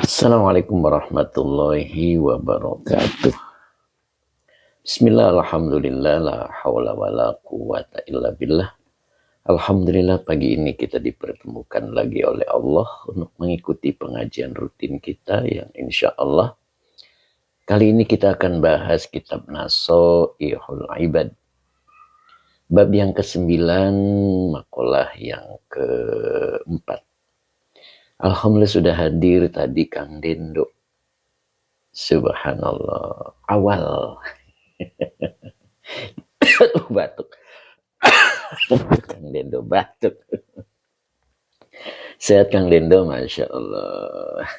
Assalamualaikum warahmatullahi wabarakatuh. Bismillah, alhamdulillah, la hawla wa la quwata illa billah. Alhamdulillah pagi ini kita dipertemukan lagi oleh Allah untuk mengikuti pengajian rutin kita yang insya Allah kali ini kita akan bahas kitab Nasoihul Ibad. Bab yang ke-9, makalah yang ke-4. Alhamdulillah sudah hadir tadi Kang Dendo. Subhanallah. Awal. Batuk. Kang Dendo batuk. Sehat Kang Dendo, Masya Allah.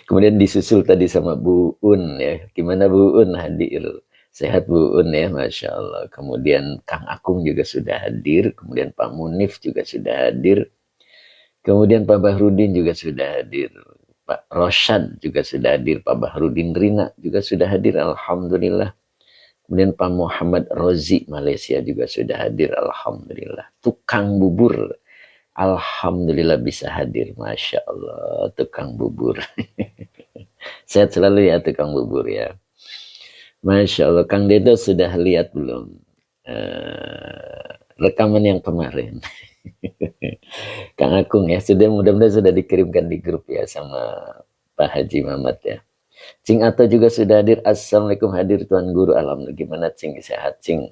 Kemudian disusul tadi sama Bu Un ya. Gimana Bu Un hadir? Sehat Bu Un ya, Masya Allah. Kemudian Kang Akung juga sudah hadir. Kemudian Pak Munif juga sudah hadir. Kemudian Pak Bahrudin juga sudah hadir. Pak Rosyad juga sudah hadir. Pak Bahrudin Rina juga sudah hadir. Alhamdulillah. Kemudian Pak Muhammad Rozi Malaysia juga sudah hadir. Alhamdulillah. Tukang bubur. Alhamdulillah bisa hadir. Masya Allah. Tukang bubur. Sehat selalu ya tukang bubur ya. Masya Allah. Kang Dedo sudah lihat belum rekaman yang kemarin? Kang Akung ya. Sudah, mudah-mudahan sudah dikirimkan di grup ya sama Pak Haji Mamat ya. Cing Ato juga sudah hadir. Assalamualaikum, hadir Tuan Guru. Alhamdulillah, gimana Cing? Sehat Cing.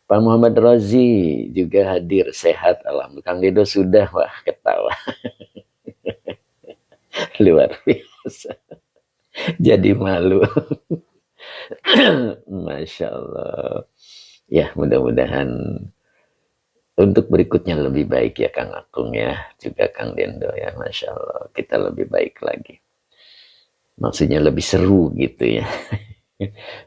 Pak Muhammad Rozi juga hadir. Sehat alhamdulillah. Kang Dedo sudah, wah ketawa. Luar biasa. Jadi malu. Masya Allah. Ya mudah-mudahan untuk berikutnya lebih baik ya Kang Akung ya. Juga Kang Dendo ya. Masya Allah. Kita lebih baik lagi. Maksudnya lebih seru gitu ya.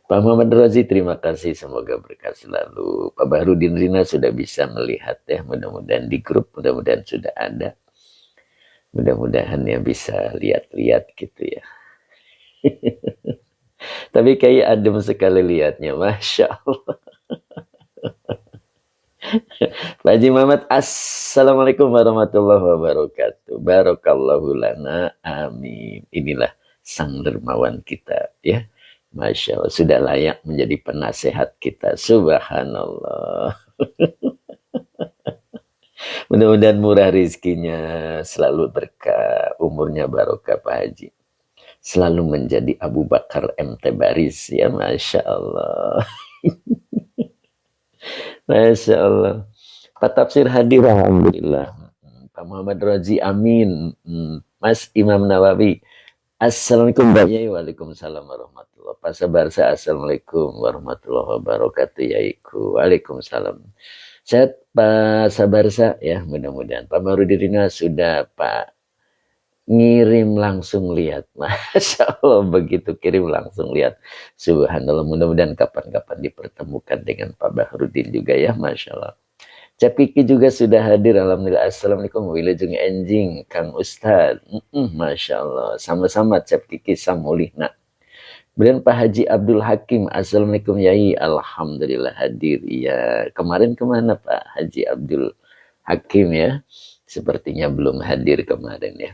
Pak Muhammad Rozi terima kasih, semoga berkah selalu. Pak Bahrudin Rina sudah bisa melihat ya, mudah-mudahan di grup, mudah-mudahan sudah ada. Mudah-mudahan ya bisa lihat-lihat gitu ya. Tapi kayak adem sekali lihatnya, Masya Allah. Pak Haji Muhammad, Assalamualaikum warahmatullahi wabarakatuh. Barakallahu lana, amin. Inilah sang dermawan kita ya. Masya Allah, sudah layak menjadi penasehat kita. Subhanallah. Mudah-mudahan murah rizkinya, selalu berkah, umurnya barokah Pak Haji. Selalu menjadi Abu Bakar MT Baris ya, Masya Allah. Masya Allah. Pak Tafsir hadir, alhamdulillah. Pak Muhammad Rozi, amin. Mas Imam Nawawi, assalamualaikum Mbak Yai. Waalaikumsalam warahmatullahi wabarakatuh. Pak Sabarsa, assalamualaikum warahmatullahi wabarakatuh. Yaiku, waalaikumsalam. Sehat Pak Sabarsa ya, mudah-mudahan. Pak Marudina sudah Pak ngirim langsung lihat. Masya Allah, begitu kirim langsung lihat. Subhanallah, mudah-mudahan kapan-kapan dipertemukan dengan Pak Bahrudin juga ya, Masya Allah. Cep Kiki juga sudah hadir. Alhamdulillah. Assalamualaikum. Wilujeng enjing Kang Ustad. Masya Allah. Sama-sama Cep Kiki Samulihna. Kemudian Pak Haji Abdul Hakim. Assalamualaikum Yai. Alhamdulillah hadir. Ya, kemarin kemana Pak Haji Abdul Hakim ya? Sepertinya belum hadir kemarin ya.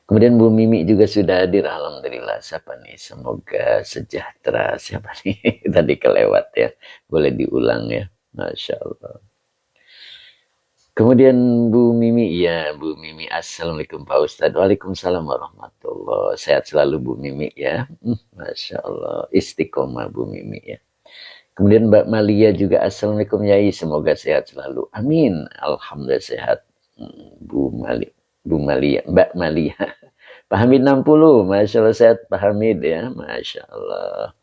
Kemudian Bu Mimi juga sudah hadir. Alhamdulillah. Siapa nih? Semoga sejahtera. Siapa nih? Tadi kelewat ya. Boleh diulang ya. Masya Allah. Kemudian Bu Mimi, ya Bu Mimi, assalamualaikum Pak Ustadz. Waalaikumsalam warahmatullahi. Sehat selalu Bu Mimi ya. Masya Allah, istiqomah Bu Mimi ya. Kemudian Mbak Malia juga, assalamualaikum Yai, semoga sehat selalu. Amin. Alhamdulillah sehat. Bu Malia, Mbak Malia. Pak Hamid 60, Masya Allah sehat Pak Hamid ya, Masya Allah.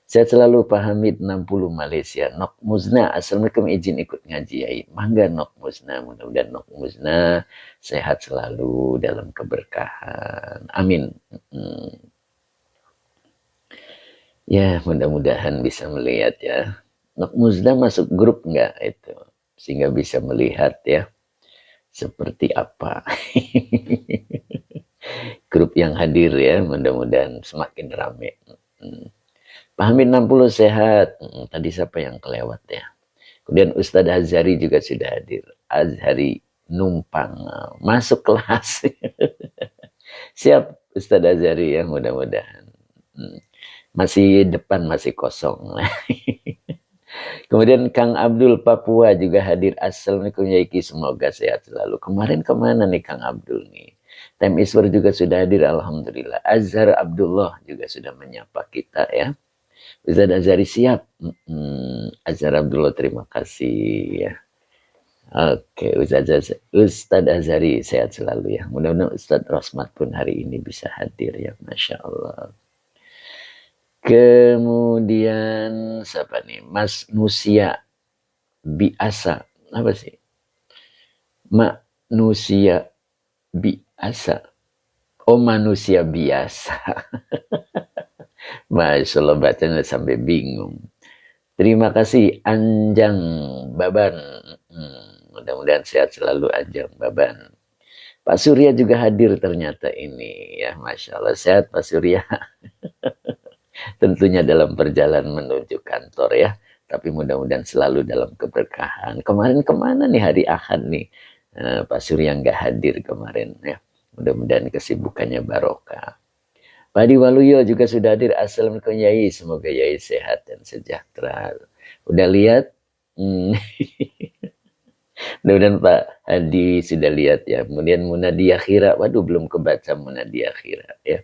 Sehat selalu Pak Hamid 60 Malaysia. Nok Muzna, assalamualaikum, izin ikut ngaji Yai. Mangga Nok Muzna, mudah-mudahan Nok Muzna sehat selalu dalam keberkahan. Amin. Ya mudah-mudahan bisa melihat ya. Nok Muzna masuk grup enggak itu? Sehingga bisa melihat ya. Seperti apa. Grup yang hadir ya, mudah-mudahan semakin ramai. Pak Hamid 60 sehat. Tadi siapa yang kelewat ya? Kemudian Ustadz Azhari juga sudah hadir. Azhari numpang masuk kelas. Siap Ustadz Azhari ya, mudah-mudahan. Masih depan masih kosong. Kemudian Kang Abdul Papua juga hadir. Assalamualaikum Yaiki, semoga sehat selalu. Kemarin kemana nih Kang Abdul nih? Time Iswar juga sudah hadir, alhamdulillah. Azhar Abdullah juga sudah menyapa kita ya. Ustadz Azhari siap. Azhar Abdullah terima kasih ya. Oke, Ustadz Azhari sehat selalu ya. Mudah-mudahan Ustadz Rosmat pun hari ini bisa hadir ya, Masya Allah. Kemudian siapa nih? Manusia biasa. Apa sih? Manusia biasa. Oh, manusia biasa. Masya Allah, bacanya sampai bingung. Terima kasih Anjang Baban. Mudah-mudahan sehat selalu Anjang Baban. Pak Surya juga hadir ternyata ini ya, Masya Allah, sehat Pak Surya. Tentunya dalam perjalanan menuju kantor ya, tapi mudah-mudahan selalu dalam keberkahan. Kemarin kemana nih hari Ahad nih? Pak Surya nggak hadir kemarin ya. Mudah-mudahan kesibukannya barokah. Pak Adi Waluyo juga sudah hadir. Assalamualaikum Yai, semoga Yai sehat dan sejahtera. Udah lihat? Mudah-mudahan Pak Adi sudah lihat ya. Kemudian Munadia Khira, waduh belum kebaca Munadia Khira ya.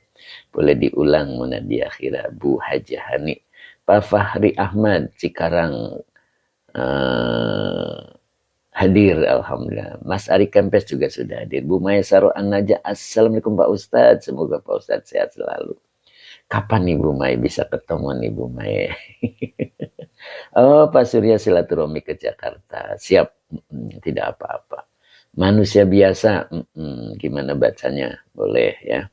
Boleh diulang Munadia Khira, Bu Hajah Hani. Pak Fahri Ahmad Cikarang hadir, alhamdulillah. Mas Ari Kempes juga sudah hadir. Bu Maya Saro An-Najah, assalamualaikum Pak Ustadz, semoga Pak Ustadz sehat selalu. Kapan nih Bu Maya bisa ketemu nih Bu Maya? Oh, Pak Surya silaturahmi ke Jakarta, siap, tidak apa-apa. Manusia biasa, gimana bacanya? Boleh ya.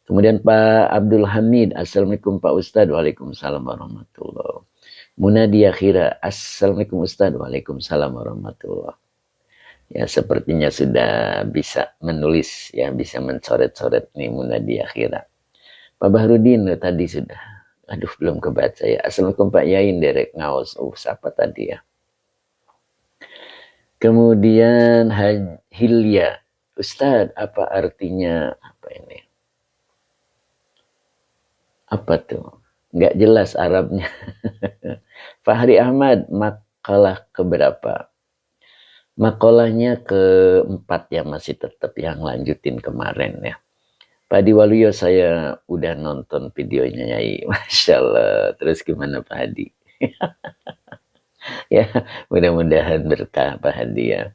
Kemudian Pak Abdul Hamid, assalamualaikum Pak Ustadz, waalaikumsalam warahmatullahi. Munadia Khira, assalamualaikum Ustadz, waalaikumsalam warahmatullahi. Ya sepertinya sudah bisa menulis ya, bisa mencoret-coret nih Munadia Khira. Pak Bahrudin tadi sudah, aduh belum kebaca ya. Assalamualaikum Pak Yain Derek Ngaos, siapa tadi ya. Kemudian Hilya, Ustadz apa artinya apa ini? Apa tuh? Nggak jelas Arabnya. Fahri Ahmad, makalah keberapa? Makalahnya keempat ya, masih tetap yang lanjutin kemarin ya. Pak Adi Waluyo saya udah nonton videonya Yai. Masya Allah. Terus gimana Pak Hadi? Ya, mudah-mudahan berkah Pak Hadi ya.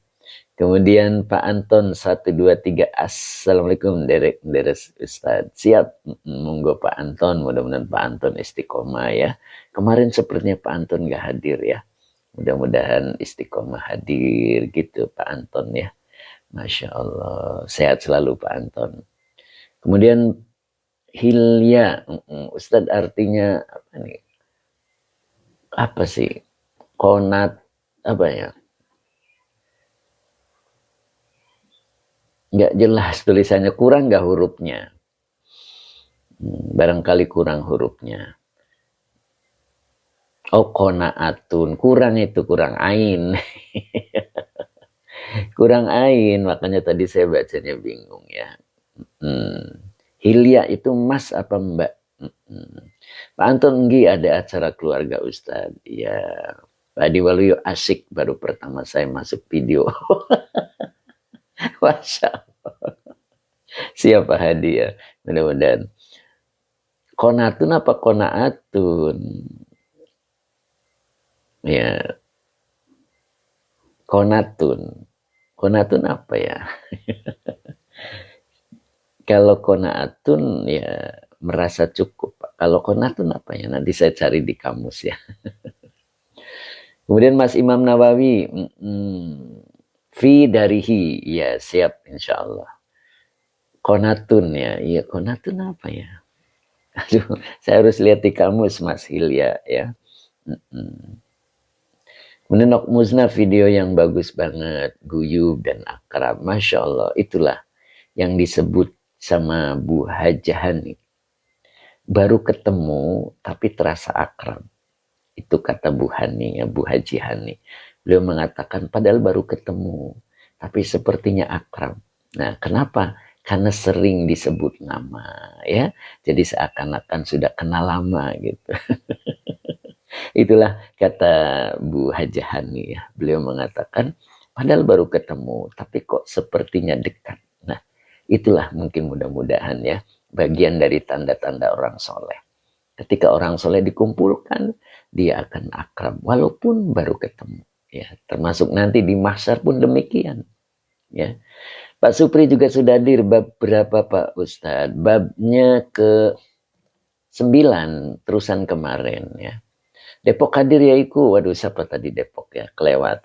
Kemudian Pak Anton 123, assalamualaikum Derek Ustadz. Siap, monggo Pak Anton, mudah-mudahan Pak Anton istiqomah ya. Kemarin sepertinya Pak Anton nggak hadir ya. Mudah-mudahan istiqomah hadir gitu Pak Anton ya. Masya Allah, sehat selalu Pak Anton. Kemudian Hilya, Ustadz artinya apa nih? Apa sih? Konat apa ya? Nggak jelas tulisannya, kurang nggak hurufnya? Barangkali kurang hurufnya. Oh, konaatun, kurang itu, kurang ain. Kurang ain, makanya tadi saya bacanya bingung ya. Hilya itu mas apa mbak? Pak Anton Nggi ada acara keluarga Ustadz. Ya, Pak Adi Waluyo asik, baru pertama saya masuk video. Masya Allah. Siapa hadiah? Mudah-mudahan. Konatun apa konaatun? Ya. Konatun. Konatun apa ya? Kalau konaatun ya merasa cukup. Kalau konatun apa ya? Nanti saya cari di kamus ya. Kemudian Mas Imam Nawawi. Fi darihi. Ya siap insya Allah. Konatun ya. Iya konatun apa ya? Aduh, saya harus lihat di kamus Mas Hilya ya. Kemudian Nok Muzna video yang bagus banget, guyub dan akrab. Masya Allah, itulah yang disebut sama Bu Hajah Hani. Baru ketemu tapi terasa akrab. Itu kata Bu Hani ya, Bu Haji Hani. Beliau mengatakan padahal baru ketemu. tapi sepertinya akrab. Nah, kenapa? Karena sering disebut nama, ya. Jadi seakan-akan sudah kenal lama gitu. Itulah kata Bu Hajah Hani ya. Beliau mengatakan, padahal baru ketemu, tapi kok sepertinya dekat. Nah, itulah mungkin mudah-mudahan ya, bagian dari tanda-tanda orang soleh. Ketika orang soleh dikumpulkan, dia akan akrab, walaupun baru ketemu. Ya, termasuk nanti di mahsyar pun demikian. Ya, Pak Supri juga sudah hadir bab berapa Pak Ustadz? Babnya ke 9, terusan kemarin ya. Depok hadir ya iku. Waduh, siapa tadi Depok ya? Kelewat.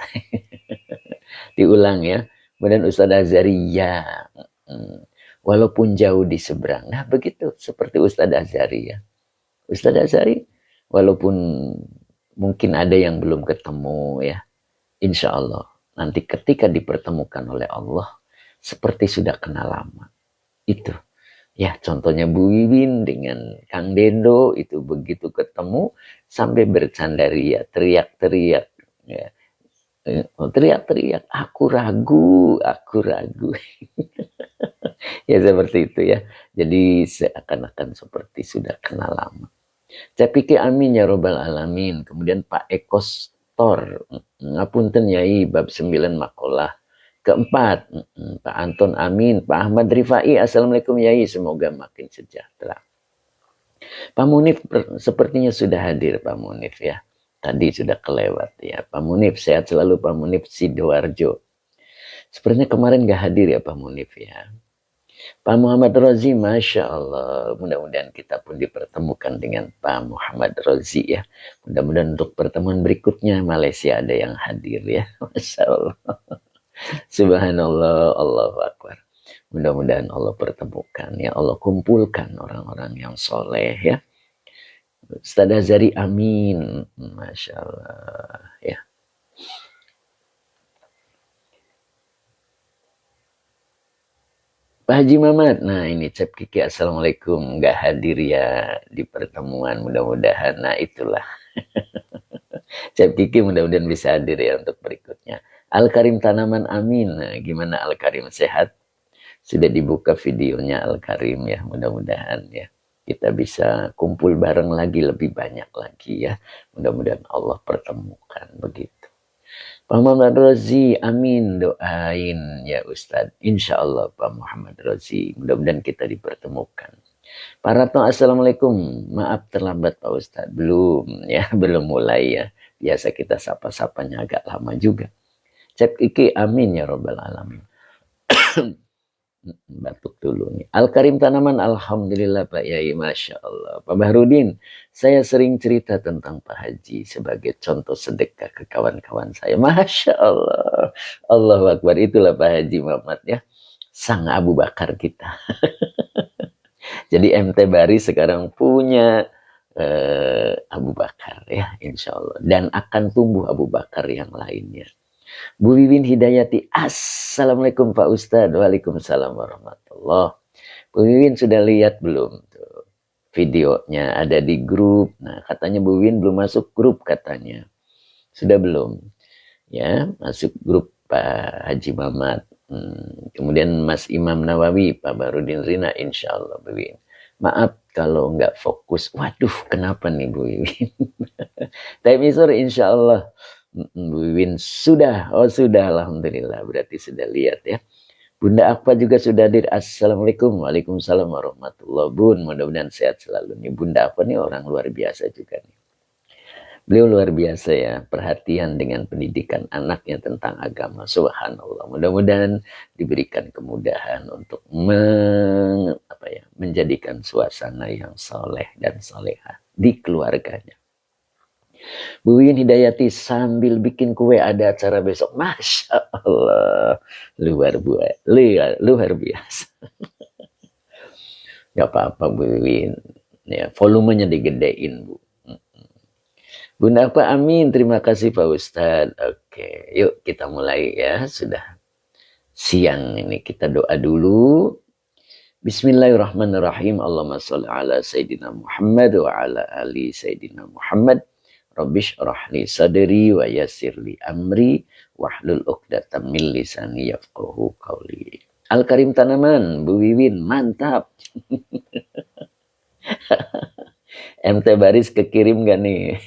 Diulang ya. Kemudian Ustadz Azhari ya. Walaupun jauh di seberang. Nah begitu. Seperti Ustadz Azhari ya. Ustadz Azhari walaupun mungkin ada yang belum ketemu ya. Insya Allah. Nanti ketika dipertemukan oleh Allah. Seperti sudah kenal lama. Itu. Ya contohnya Bu Wiwin dengan Kang Dendo itu begitu ketemu sampai bercandaria, teriak-teriak. Ya. Teriak-teriak, aku ragu, aku ragu. Ya seperti itu ya. Jadi seakan-akan seperti sudah kenal lama. Saya pikir amin ya robbal alamin. Kemudian Pak Eko Stor, ngapunten yai bab 9 makalah. Keempat, Pak Anton amin. Pak Ahmad Rifai, assalamualaikum yai, semoga makin sejahtera. Pak Munif sepertinya sudah hadir Pak Munif ya. Tadi sudah kelewat ya. Pak Munif, sehat selalu Pak Munif Sidoarjo. Sepertinya kemarin gak hadir ya Pak Munif ya. Pak Muhammad Rozi, Masya Allah. Mudah-mudahan kita pun dipertemukan dengan Pak Muhammad Rozi ya. Mudah-mudahan untuk pertemuan berikutnya Malaysia ada yang hadir ya. Masya Allah. Subhanallah, Allahu Akbar. Mudah-mudahan Allah pertemukan ya. Allah kumpulkan orang-orang yang soleh ya. Ustadz Azhari amin. Masya Allah ya. Pak Haji Mamat, nah ini Cep Kiki assalamualaikum, nggak hadir ya di pertemuan, mudah-mudahan, nah itulah. Cep Kiki mudah-mudahan bisa hadir ya untuk berikutnya. Al-Karim Tanaman amin, nah gimana Al-Karim sehat? Sudah dibuka videonya Al-Karim ya, mudah-mudahan ya. Kita bisa kumpul bareng lagi, lebih banyak lagi ya. Mudah-mudahan Allah pertemukan begitu. Pak Muhammad Rozi, amin, doain ya Ustadz. Insya Allah Pak Muhammad Rozi, mudah-mudahan kita dipertemukan. Pak Ratno, assalamualaikum. Maaf terlambat Pak Ustadz, belum ya, belum mulai ya. Biasa kita sapa-sapanya agak lama juga. Cep Iki, amin ya robbal alamin. Batuk dulu nih. Al-Karim Tanaman, alhamdulillah Pak Yai, Masya Allah. Pak Bahrudin, saya sering cerita tentang Pak Haji sebagai contoh sedekah ke kawan-kawan saya. Masya Allah. Allahu Akbar, itulah Pak Haji Muhammad ya. Sang Abu Bakar kita. Jadi MT Bari sekarang punya Abu Bakar ya, insya Allah. Dan akan tumbuh Abu Bakar yang lainnya. Bu Wiwin Hidayati, assalamualaikum Pak Ustadz. Waalaikumsalam warahmatullah. Bu Wiwin sudah lihat belum tuh videonya, ada di grup. Nah katanya Bu Wiwin belum masuk grup katanya. Sudah belum? Ya, masuk grup Pak Haji Mamat. Kemudian Mas Imam Nawawi, Pak Barudin Rina, insya Allah Bu Wiwin. Maaf kalau nggak fokus. Waduh, kenapa nih Bu Wiwin? Time isur insya Allah. Bu Wiwin sudah, oh sudah, alhamdulillah, berarti sudah lihat ya. Bunda Akpa juga sudah hadir. Assalamualaikum, waalaikumsalam warahmatullahi. Bun, mudah-mudahan sehat selalu nih. Bunda Akpa nih orang luar biasa juga nih. Beliau luar biasa ya, perhatian dengan pendidikan anaknya tentang agama. Subhanallah. Mudah-mudahan diberikan kemudahan untuk menjadikan suasana yang soleh dan soleha di keluarganya. Bu Wiwin Hidayati, sambil bikin kue ada acara besok. Masya Allah. Luar biasa. Gak apa-apa Bu Wiwin. Ya, volumenya digedein Bu. Bunda apa amin. Terima kasih Pak Ustadz. Oke, yuk kita mulai ya. Sudah siang ini, kita doa dulu. Bismillahirrahmanirrahim. Allahumma sholli ala Sayyidina Muhammad wa ala ali Sayyidina Muhammad. Rabbish rahli sadri wa yassirli amri wahlul 'uqdatam min lisani yafqahu qawli. Al-Karim Tanaman, Bu Wiwin, mantap. MT Baris kekirim gak nih?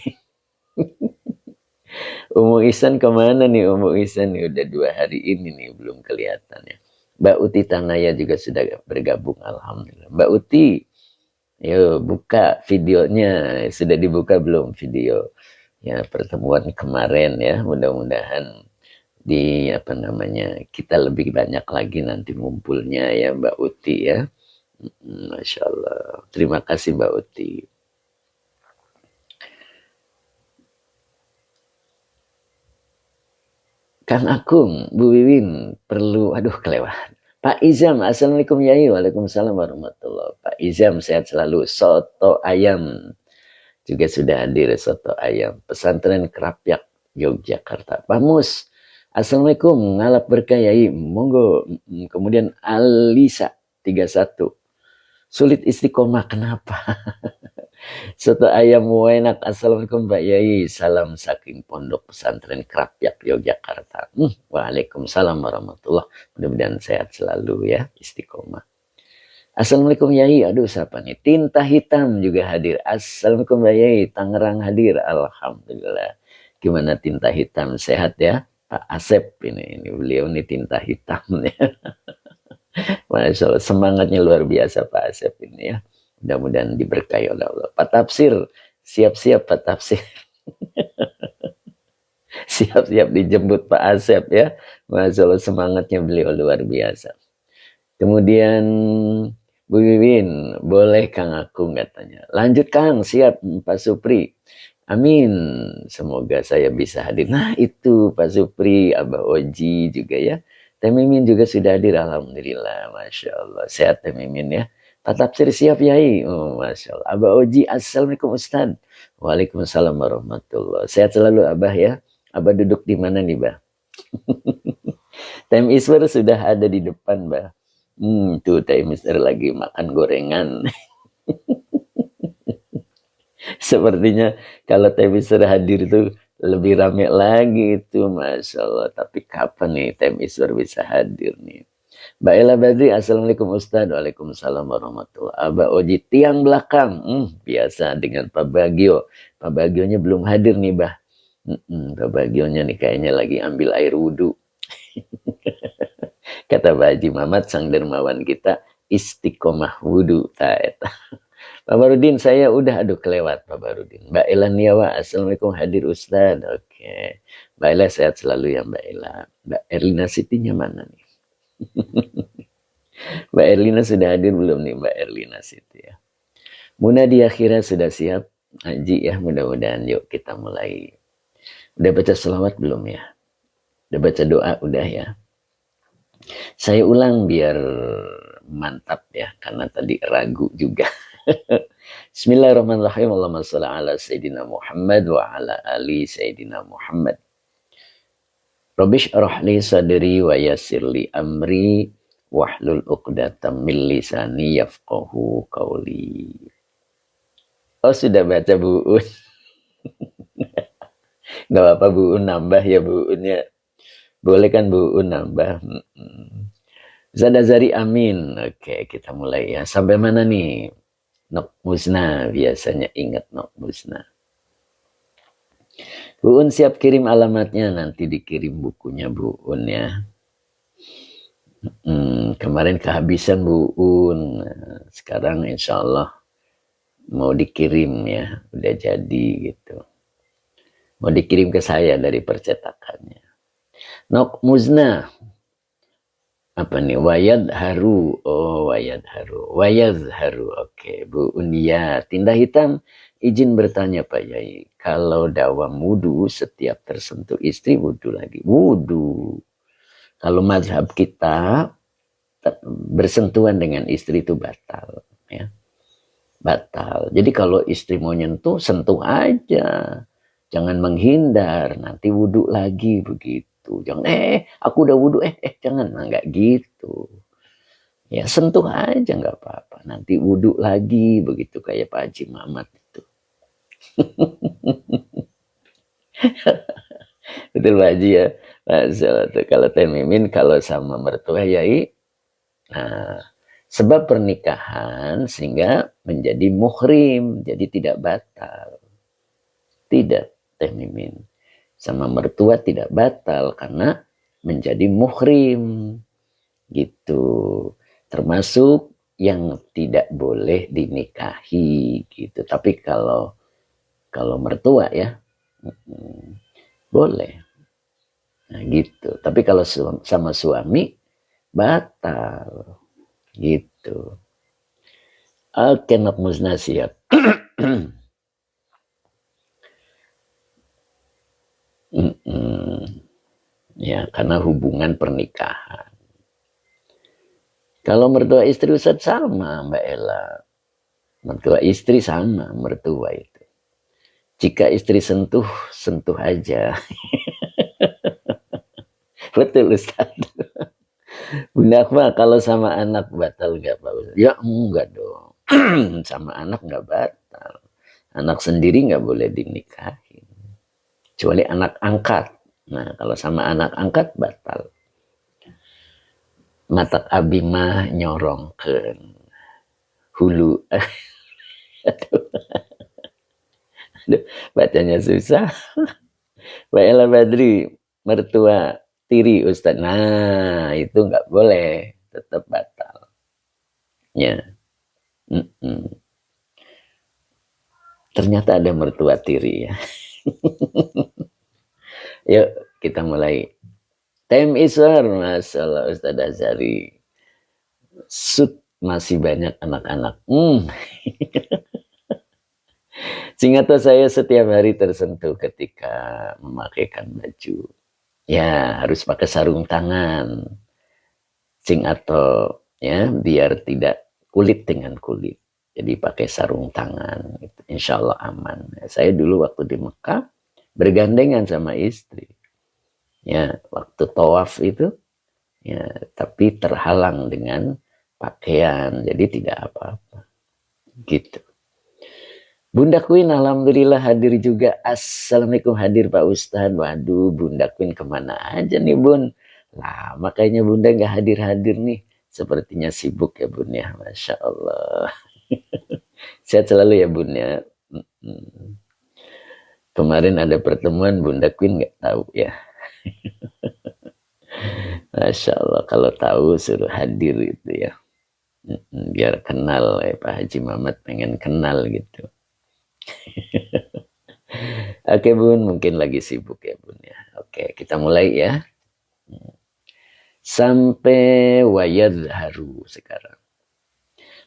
Umu Ihsan kemana nih Umu Ihsan nih? Udah 2 hari ini nih belum kelihatan ya. Mbak Uti Tanaya juga sudah bergabung, alhamdulillah. Mbak Uti, yuk buka videonya. Sudah dibuka belum video ya pertemuan kemarin ya? Mudah-mudahan di apa namanya kita lebih banyak lagi nanti ngumpulnya ya Mbak Uti ya. Masya Allah. Terima kasih Mbak Uti. Kang Akung, Bu Wiwin, perlu, aduh kelewat. Pak Izam, Assalamualaikum Yai, Waalaikumsalam warahmatullahi. Pak Izam, sehat selalu. Soto ayam, juga sudah hadir soto ayam. Pesantren Kerapyak, Yogyakarta. Pak Mus, Assalamualaikum, ngalap berkah Yai, monggo. Kemudian Alisa, 31. Sulit istiqomah, kenapa? Soto ayam enak. Assalamualaikum Mbak Yai. Salam saking Pondok Pesantren Kerapyak Yogyakarta. Waalaikumsalam warahmatullahi. Mudah-mudahan sehat selalu ya, istiqomah. Assalamualaikum Yai. Aduh siapa nih? Tinta Hitam juga hadir. Assalamualaikum Mbak Yai. Tangerang hadir. Alhamdulillah. Gimana Tinta Hitam, sehat ya? Pak Asep ini beliau nih Tinta Hitam ya. Masya Allah, semangatnya luar biasa Pak Asep ini ya. Mudah-mudahan diberkahi oleh Allah. Pak Tafsir, siap-siap Pak Tafsir. Siap-siap dijemput Pak Asep ya. Masya Allah, semangatnya beliau luar biasa. Kemudian Bu Wiwin, boleh Kang Akung katanya. Lanjut Kang, siap Pak Supri. Amin, semoga saya bisa hadir. Nah itu Pak Supri, Abah Oji juga ya. Teh Mimin juga sudah hadir, alhamdulillah, masya Allah. Sehat Teh Mimin ya. Pak Tafsir siap Yai. Oh, masya Allah. Abah Oji, assalamualaikum Ustaz. Waalaikumsalam warahmatullahi. Sehat selalu Abah ya. Abah duduk di mana nih Bah? Time Iswer sudah ada di depan Bah. Tuh Time Iswer lagi makan gorengan. Sepertinya kalau Time Iswer hadir itu lebih rame lagi itu, masya Allah. Tapi kapan nih Time Iswer bisa hadir nih? Mbak Ella Badri, assalamualaikum Ustaz. Waalaikumsalam warahmatullahi. Abah Oji tiang belakang, biasa dengan Pak Bagio. Pak Bagionya belum hadir nih Bah. Pak Bagionya nih kayaknya lagi ambil air wudhu. Kata Pak Haji Mamat, sang dermawan kita, istiqomah wudhu. Pak Barudin, saya udah kelewat Pak Barudin. Mbak Ella Niawa, assalamualaikum hadir Ustaz. Oke. Mbak Ella sehat selalu ya Mbak Ella. Mbak Erlina Sitinya mana nih? Mbak Erlina sudah hadir belum nih Mbak Erlina Siti ya? Munadia Khira sudah siap? Haji ya, mudah-mudahan yuk kita mulai. Udah baca selawat belum ya? Udah baca doa udah ya? Saya ulang biar mantap ya, karena tadi ragu juga. Bismillahirrahmanirrahim. Allahumma shalli ala Sayyidina Muhammad wa ala ali Sayyidina Muhammad. Rabbish rahli sadri wa yassirli amri wahlul 'uqdatam min lisani yafqahu qawli. Oh sudah baca Bu Un. Gak apa-apa Bu Un nambah ya Bu Un ya. Boleh kan Bu Un nambah. Zadazari amin. Oke kita mulai ya. Sampai mana nih? Nok Musna biasanya ingat Nok Musna. Bu Un siap kirim alamatnya, nanti dikirim bukunya Bu Un ya. Kemarin kehabisan Bu Un, sekarang insya Allah mau dikirim ya, udah jadi gitu. Mau dikirim ke saya dari percetakannya. Nok Musna, apa nih? Wayad haru, oh wayad haru, wayad haru, oke Bu Un ya. Tinta Hitam, izin bertanya Pak Yai, kalau dawam wudu setiap tersentuh istri wudu lagi? Wudu. Kalau mazhab kita bersentuhan dengan istri itu batal, ya. Batal. Jadi kalau istri mau nyentuh, sentuh aja. Jangan menghindar, nanti wudu lagi begitu. Jangan, aku udah wudu, jangan, nggak gitu. Ya sentuh aja nggak apa-apa. Nanti wudu lagi begitu kayak Pak Haji Mamat itu. Betul Pak Haji ya. Masalah tuh kalau Teh Mimin kalau sama mertua Yai, nah, sebab pernikahan sehingga menjadi muhrim, jadi tidak batal. Tidak, Teh Mimin. Sama mertua tidak batal karena menjadi muhrim. Gitu. Termasuk yang tidak boleh dinikahi gitu. Tapi kalau mertua ya, boleh. Nah, gitu. Tapi kalau sama suami batal gitu. Oke, nak musnah siap. Ya, karena hubungan pernikahan. Kalau mertua istri Ustaz sama, Mbak Ella. Mertua istri sama, mertua itu. Jika istri sentuh, sentuh aja. Betul Ustaz. Bunda Akmal kalau sama anak batal gak Pak Ustaz? Ya enggak dong. Sama anak gak batal. Anak sendiri gak boleh dinikahin. Kecuali anak angkat. Nah kalau sama anak angkat batal. Matak abi mah nyorong ke hulu. Aduh, bacanya susah. Mbak Ella Badri, mertua tiri Ustaz. Nah, itu nggak boleh, tetap batal. Ya. Ternyata ada mertua tiri ya. Yuk, kita mulai. Time is war, masalah Ustaz Azhari. Masih banyak anak-anak. Sehingga saya setiap hari tersentuh ketika memakaikan baju. Ya, harus pakai sarung tangan. Atau ya, biar tidak kulit dengan kulit. Jadi pakai sarung tangan. Insya Allah aman. Saya dulu waktu di Mekah bergandengan sama istri. Ya, waktu tawaf itu, ya, tapi terhalang dengan pakaian. Jadi tidak apa-apa. Gitu. Bunda Queen alhamdulillah hadir juga. Assalamualaikum, hadir Pak Ustadz. Waduh, Bunda Queen kemana aja nih Bun? Lah makanya Bunda nggak hadir-hadir nih. Sepertinya sibuk ya Bun ya. Masya Allah. Sehat selalu ya Bun ya. Kemarin ada pertemuan Bunda Queen nggak tahu ya. Masya Allah, kalau tahu suruh hadir itu ya. Biar kenal ya Pak Haji Mamat, pengen kenal gitu. Oke Bun, mungkin lagi sibuk ya Bun ya. Oke, kita mulai ya. Sampai wayadharu sekarang.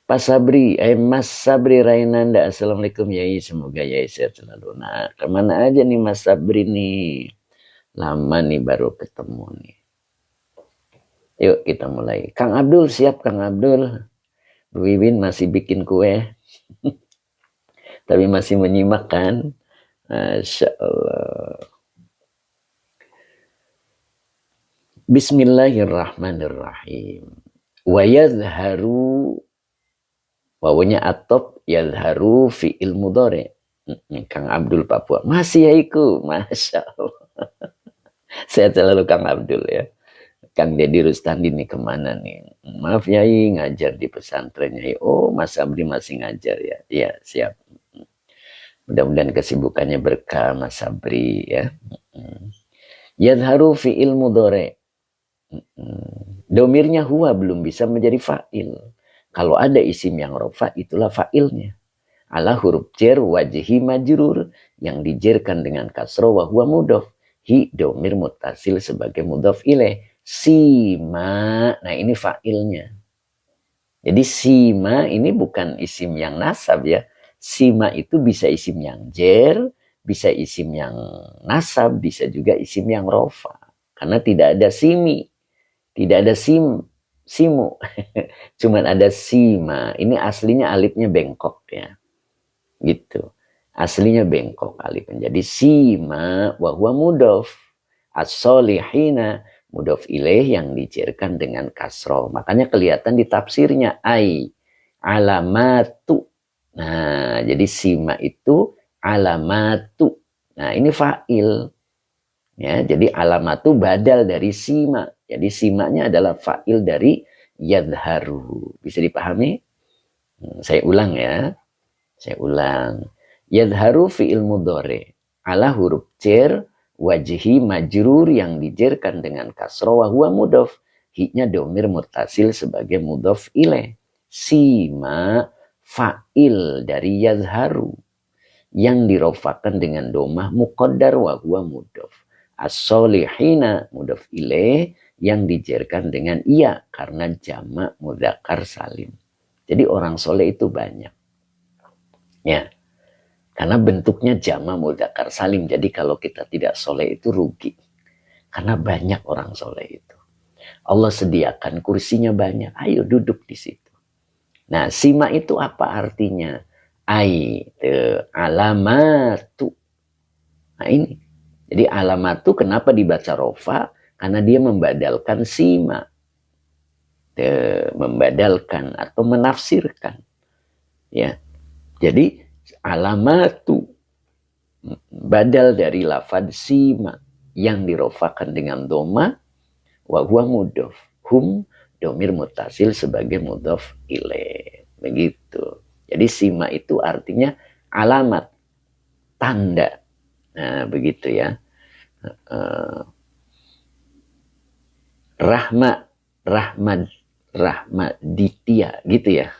Pak Sabri, Mas Sabri Rainanda, Assalamualaikum Yai, semoga Yai sehat selalu. Nah, kemana aja nih Mas Sabri nih? Lama nih baru ketemu nih. Yuk kita mulai. Kang Abdul, siap Kang Abdul. Bu Wiwin masih bikin kue. Tapi masih menyimak kan? Masya Allah. Bismillahirrahmanirrahim. Wa yadharu, wawunya atop, yadharu fi'il mudhari. Kang Abdul Papua. Masih ya iku. Masya Allah. Sehat selalu Kang Abdul ya. Kang Deddy Rustandi nih kemana nih? Maaf Yai, ngajar di pesantren Yai. Oh, Mas Sabri masih ngajar ya. Iya, siap. Mudah-mudahan kesibukannya berkah Mas Sabri ya. Yadharu fi'il mudhari. Domirnya huwa belum bisa menjadi fa'il. Kalau ada isim yang rofa, itulah fa'ilnya. Ala huruf jer wajhi majrur, yang dijerkan dengan kasro wa huwa mudhof. Hi domir mutasil sebagai mudhof ilaih. Sima, nah ini fa'ilnya. Jadi sima ini bukan isim yang nasab ya. Sima itu bisa isim yang jer, bisa isim yang nasab, bisa juga isim yang rofa. Karena tidak ada simi, tidak ada simu. Cuman ada sima. Ini aslinya alifnya bengkok ya. Gitu. Aslinya bengkok alifnya. Jadi sima wa huwa mudhof. As-solihina mudhof ilaih yang dijerkan dengan kasroh. Makanya kelihatan di tafsirnya ai alamatu. Nah, jadi sima itu alamatu. Nah, ini fa'il. Ya, jadi alamatu badal dari sima. Jadi simanya adalah fa'il dari yadharu. Bisa dipahami? Saya ulang ya. Saya ulang. Yadharu fi'il mudhari. Ala huruf jar wajhi majrur yang dijerkan dengan kasroh wa huwa mudhof. Hi-nya domir mutasil sebagai mudhof ilaih. Sima fa'il dari yadharu yang dirofakan dengan domah muqaddar wa huwa mudhof. As-solihina mudhof ilaih yang dijerkan dengan iya karena jamak mudzakkar salim. Jadi orang soleh itu banyak. Ya. Karena bentuknya jamak mudzakkar salim. Jadi kalau kita tidak soleh itu rugi. Karena banyak orang soleh itu. Allah sediakan kursinya banyak. Ayo duduk di situ. Nah, sima itu apa artinya? Alamatu. Nah ini. Jadi alamatu kenapa dibaca rofa? Karena dia membadalkan sima. Membadalkan atau menafsirkan. Ya. Jadi alamatu badal dari lafad sima yang dirofakan dengan doma wa huwa mudhof. Hum domir mutasil sebagai mudhof ilaih. Begitu. Jadi sima itu artinya alamat, tanda. Nah, begitu ya. Rahmaditya gitu ya.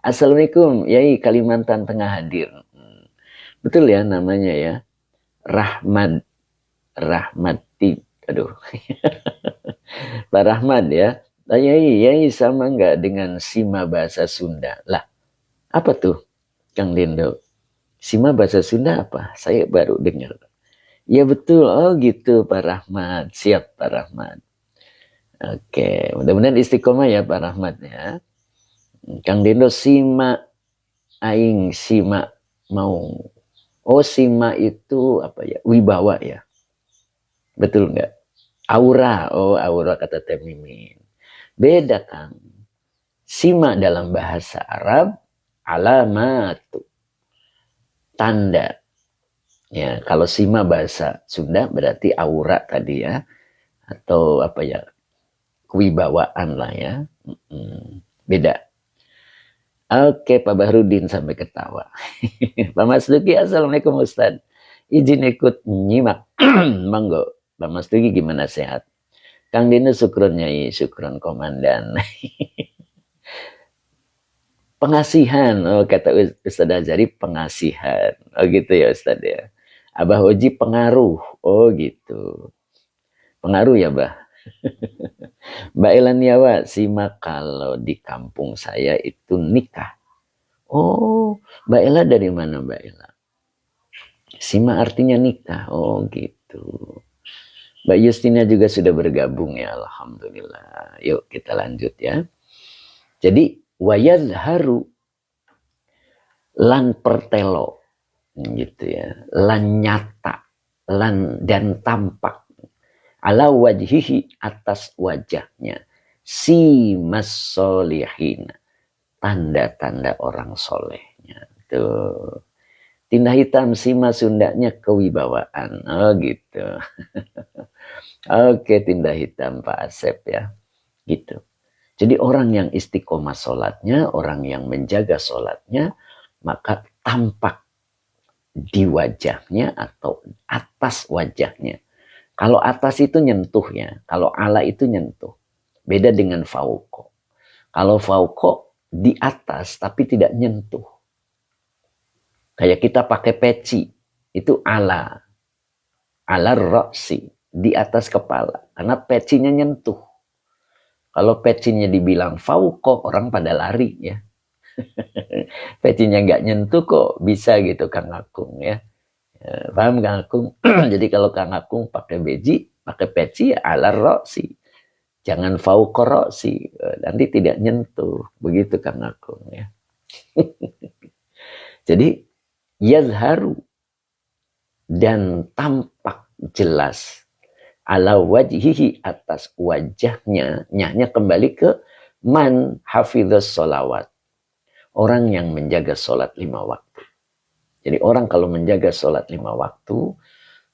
Assalamualaikum, Yai Kalimantan Tengah hadir. Betul ya namanya ya. Rahmati. Aduh. Pak Rahmat ya. Yai sama nggak dengan sima bahasa Sunda? Lah, apa tuh Kang Dindo? Sima bahasa Sunda apa? Saya baru dengar. Ya betul, oh gitu Pak Rahmat. Siap Pak Rahmat. Oke, mudah-mudahan istiqomah ya Pak Rahmat ya. Kang Dindo sima, aing sima mau. Oh sima itu apa ya? Wibawa ya. Betul nggak? Aura, oh aura kata Teh Mimin. Beda Kang. Sima dalam bahasa Arab alamatu. Tanda. Ya, kalau sima bahasa Sunda berarti aura tadi ya. Atau apa ya? Kewibawaan lah ya. Beda. Oke, Pak Bahrudin sampai ketawa. Pak Mas Duki, Assalamualaikum Ustaz. Izin ikut nyimak. Monggo. Pak Mas Duki gimana sehat? Kang Dino syukron Nyai, syukron Komandan. Pengasihan, oh kata Ustaz Azhari pengasihan. Oh gitu ya Ustaz ya. Abah Oji pengaruh, oh gitu. Pengaruh ya Bah. Mbak Elaniawa, simak kalau di kampung saya itu nikah. Oh, Mbak Ela dari mana Mbak Ela? Sima artinya nikah, oh gitu. Mbak Justina juga sudah bergabung ya, alhamdulillah. Yuk kita lanjut ya. Jadi wayadharu lan pertelo gitu ya, lan nyata, lan dan tampak ala wajhihi atas wajahnya si masolihin tanda-tanda orang solehnya tuh. Tinta hitam sima Sundanya kewibawaan, oh gitu. Oke, tinta hitam Pak Asep ya, gitu. Jadi orang yang istiqomah sholatnya, orang yang menjaga sholatnya, maka tampak di wajahnya atau atas wajahnya. Kalau atas itu nyentuh ya, kalau ala itu nyentuh. Beda dengan fauko. Kalau fauko di atas tapi tidak nyentuh. Kayak kita pakai peci, itu ala roksi, di atas kepala. Karena pecinya nyentuh. Kalau pecinya dibilang fauko, orang pada lari ya. Pecinya nggak nyentuh kok bisa gitu Kang Akung ya. Paham Kang Akung? Jadi kalau Kang Akung pakai beji, pakai peci ya ala roksi. Jangan fauko roksi, nanti tidak nyentuh. Begitu Kang Akung ya. Jadi yazharu dan tampak jelas ala wajhihi atas wajahnya, nyahnya kembali ke man hafidhus sholawat, orang yang menjaga sholat 5 waktu. Jadi orang kalau menjaga sholat 5 waktu,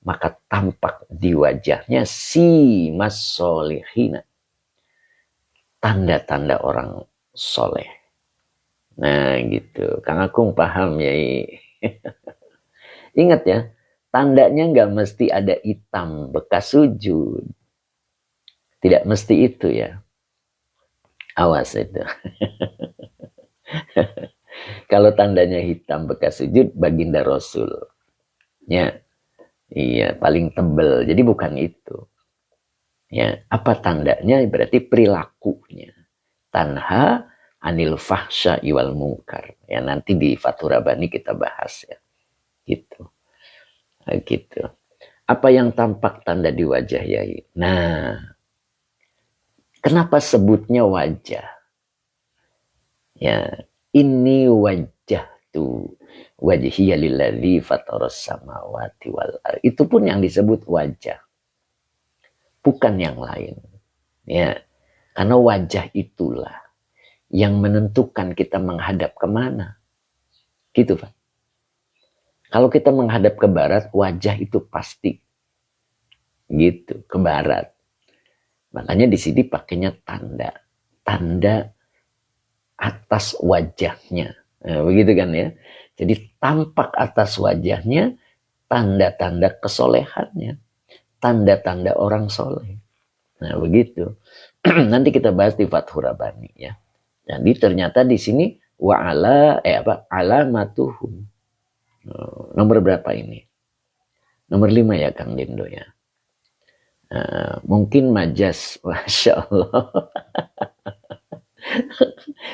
maka tampak di wajahnya si mas solihina, tanda-tanda orang soleh. Nah gitu, Kang Akung paham ya. Ingat ya, tandanya nggak mesti ada hitam bekas sujud. Tidak mesti itu ya. Awas itu. Kalau tandanya hitam bekas sujud, baginda Rasul. Ya, iya, paling tebel. Jadi bukan itu. Ya, apa tandanya? Berarti perilakunya. Tanha anil fahsya iwal mungkar. Ya, nanti di Fathur Rabbani kita bahas ya. Gitu. Nah, gitu. Apa yang tampak tanda di wajah Yai? Nah, kenapa sebutnya wajah? Ya, ini wajah tuh wajhiya lilladzi fataras samawati wal ardh. Itu pun yang disebut wajah. Bukan yang lain. Ya, karena wajah itulah yang menentukan kita menghadap kemana. Gitu, Pak. Kalau kita menghadap ke barat, wajah itu pasti. Gitu, ke barat. Makanya di sini pakainya tanda. Tanda atas wajahnya. Nah, begitu kan ya. Jadi tampak atas wajahnya tanda-tanda kesolehannya. Tanda-tanda orang soleh. Nah begitu. Nanti kita bahas di Fathur Rabbani ya. Jadi ternyata di sini alamatuhum. Nomor berapa ini? Nomor 5 ya Kang Dindo ya. Mungkin majas, Masya Allah.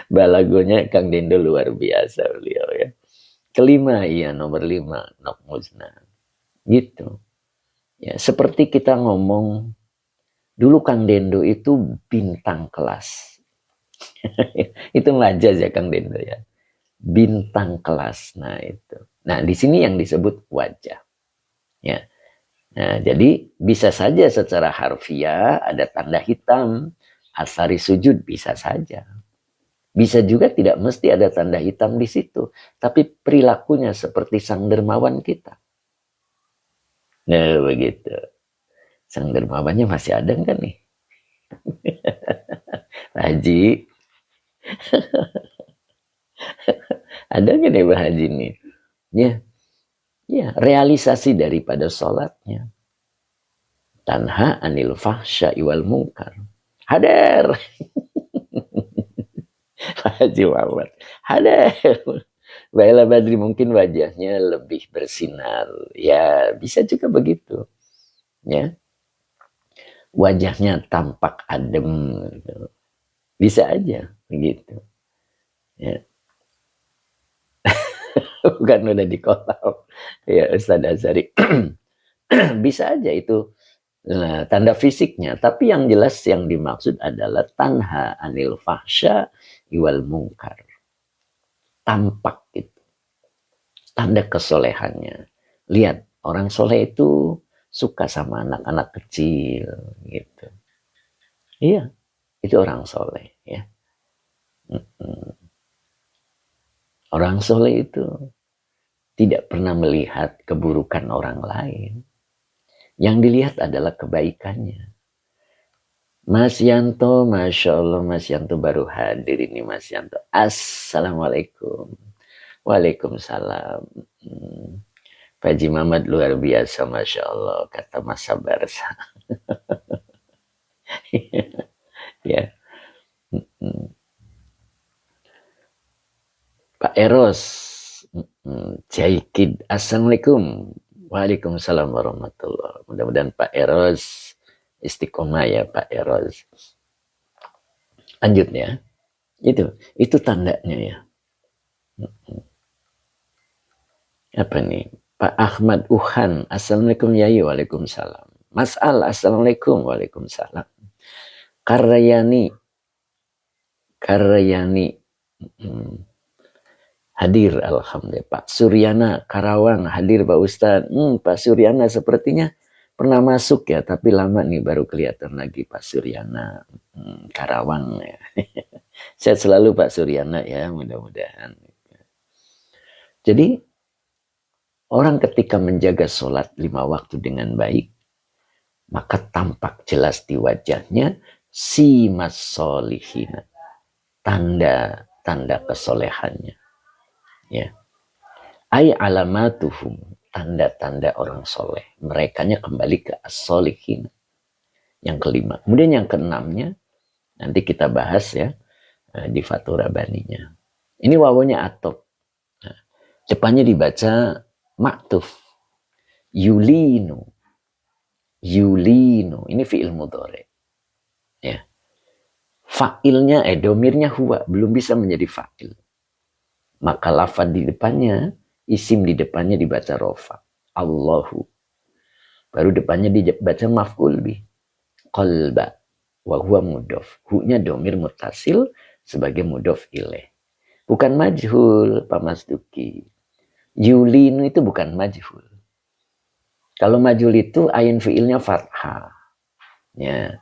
Balagonya Kang Dindo luar biasa beliau ya. Kelima, iya nomor 5, nok musnah. Gitu. Ya, seperti kita ngomong, dulu Kang Dendo itu bintang kelas. Itu majaz ya Kang Dendo ya. Bintang kelas. Nah itu. Nah di sini yang disebut wajah. Ya. Nah jadi bisa saja secara harfiah ada tanda hitam. Asari sujud bisa saja. Bisa juga tidak mesti ada tanda hitam di situ. Tapi perilakunya seperti sang dermawan kita. Nah begitu. Sang dermawannya masih ada enggak nih? Haji. Ada enggak nih Pak Haji nih? Ya, ya realisasi daripada sholatnya. Tanha anil fahsya iwal mungkar. Hadir. Haji Muhammad. Hadir. Baiklah Badri, mungkin wajahnya lebih bersinar. Ya, bisa juga begitu. Ya. Wajahnya tampak adem. Bisa aja begitu. Ya. Bukan udah di kolam. Ya Ustaz Azhari. Bisa aja itu tanda fisiknya. Tapi yang jelas yang dimaksud adalah tanha anil fahsya iwal mungkar. Tampak itu. Tanda kesolehannya. Lihat, orang soleh itu suka sama anak-anak kecil. Gitu. Iya, itu orang soleh. Ya. Orang soleh itu tidak pernah melihat keburukan orang lain. Yang dilihat adalah kebaikannya. Mas Yanto, Masya Allah, Mas Yanto baru hadir ini Mas Yanto. Assalamualaikum. Waalaikumsalam. Pak Haji Muhammad luar biasa, Masya Allah, kata Mas Sabar. Ya. Pak Eros, Jaikid, Assalamualaikum. Waalaikumsalam warahmatullahi. Mudah-mudahan Pak Eros istiqomah ya Pak Eros. Lanjut ya. Itu tandanya ya. Apa nih? Pak Ahmad Uhan, Assalamualaikum Yai, Waalaikumsalam. Mas Al, Assalamualaikum, Waalaikumsalam. Karyani, hadir, Alhamdulillah. Pak Suryana, Karawang, hadir Pak Ustadz. Pak Suryana sepertinya pernah masuk ya, tapi lama nih baru kelihatan lagi Pak Suryana. Karawang ya. Sehat selalu Pak Suryana ya, mudah-mudahan. Jadi Orang ketika menjaga sholat 5 waktu dengan baik, maka tampak jelas di wajahnya simas solihina, tanda-tanda kesolehannya. Ya. Ay alamatuhum, tanda-tanda orang soleh. Merekanya kembali ke as-solihin. Yang kelima. Kemudian yang keenamnya, nanti kita bahas ya di Fathur Rabbaninya. Ini wawunya atop. Nah, depannya dibaca maktuf. Yulinu. Yulinu. Ini fi'il mudhari. Ya. Fa'ilnya, domirnya huwa. Belum bisa menjadi fa'il. Maka lafad di depannya, isim di depannya dibaca rofa. Allahu. Baru depannya dibaca maf'ul bih. Qalba. Wa huwa mudhof. Hu-nya domir mutasil sebagai mudhof ilaih. Bukan majhul, Pak Mas Duki. Yulinu itu bukan majhul. Kalau majhul itu ain fi'ilnya fathah. Ya.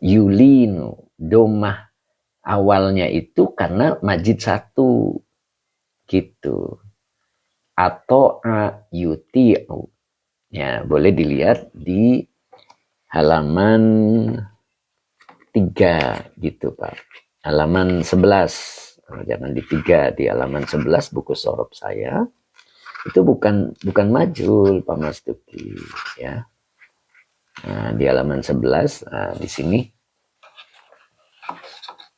Yulinu. Domah awalnya itu karena majid satu. Gitu. Atau yuti'u. Ya, boleh dilihat di halaman 3 gitu Pak. Halaman 11. Jangan di 3, di halaman 11 buku sorob saya. Itu bukan majhul Pak Mas Duki ya. Nah, di halaman 11 di sini.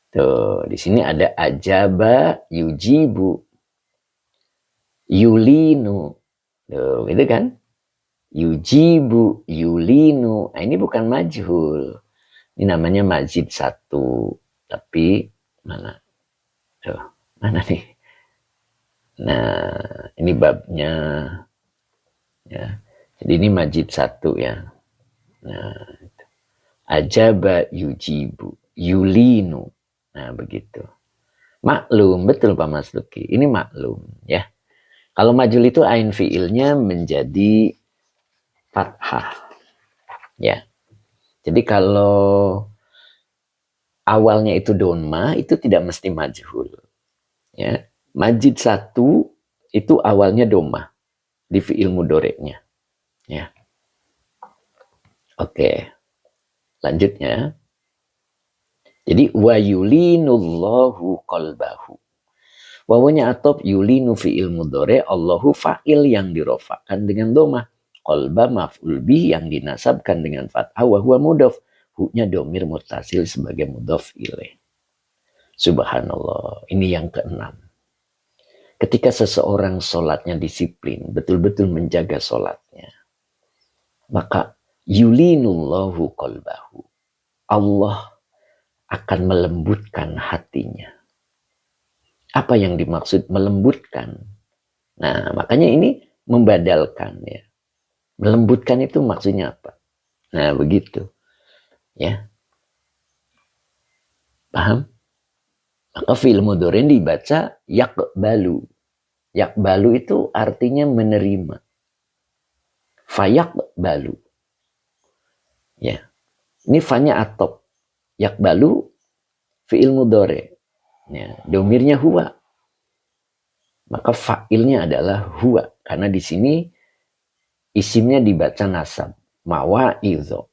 Tuh, di sini ada ajaba yujibu yulinu. Tuh, gitu kan? Yujibu, yulinu. Nah, ini bukan majhul. Ini namanya majid satu. Tapi mana? Tuh, mana nih? Nah, ini babnya. Ya. Jadi ini majid satu ya. Nah, ajaba yujibu, yulinu. Nah, begitu. Maklum, betul Pak Mas Luki. Ini maklum ya. Kalau majhul itu ain fiilnya menjadi fathah. Ya. Jadi kalau awalnya itu donma, itu tidak mesti majhul. Ya. Majid satu itu awalnya domah di fiil mudhoreknya. Ya. Oke. Lanjutnya. Jadi wa yulinullahu qalbahu. Wawunya atop yulinu fiil mudhore, Allahu fa'il yang dirofakan dengan domah. Qalba maf'ul bih yang dinasabkan dengan fathah wa huwa mudhof. Hu-nya domir mutasil sebagai mudhof ilaih. Subhanallah. Ini yang keenam. Ketika seseorang sholatnya disiplin, betul-betul menjaga sholatnya, maka yulinullahu qalbahu. Allah akan melembutkan hatinya. Apa yang dimaksud melembutkan? Nah, makanya ini membadalkan ya. Melembutkan itu maksudnya apa? Nah, begitu. Ya. Paham? Maka fi'il mudhari dibaca yaqbalu. Yaqbalu itu artinya menerima. Fayaqbalu. Ya. Ini fanya atop. Yaqbalu fi'il mudhari. Ya, domirnya huwa. Maka fa'ilnya adalah huwa. Karena di sini isimnya dibaca nasab. Mawa'idho.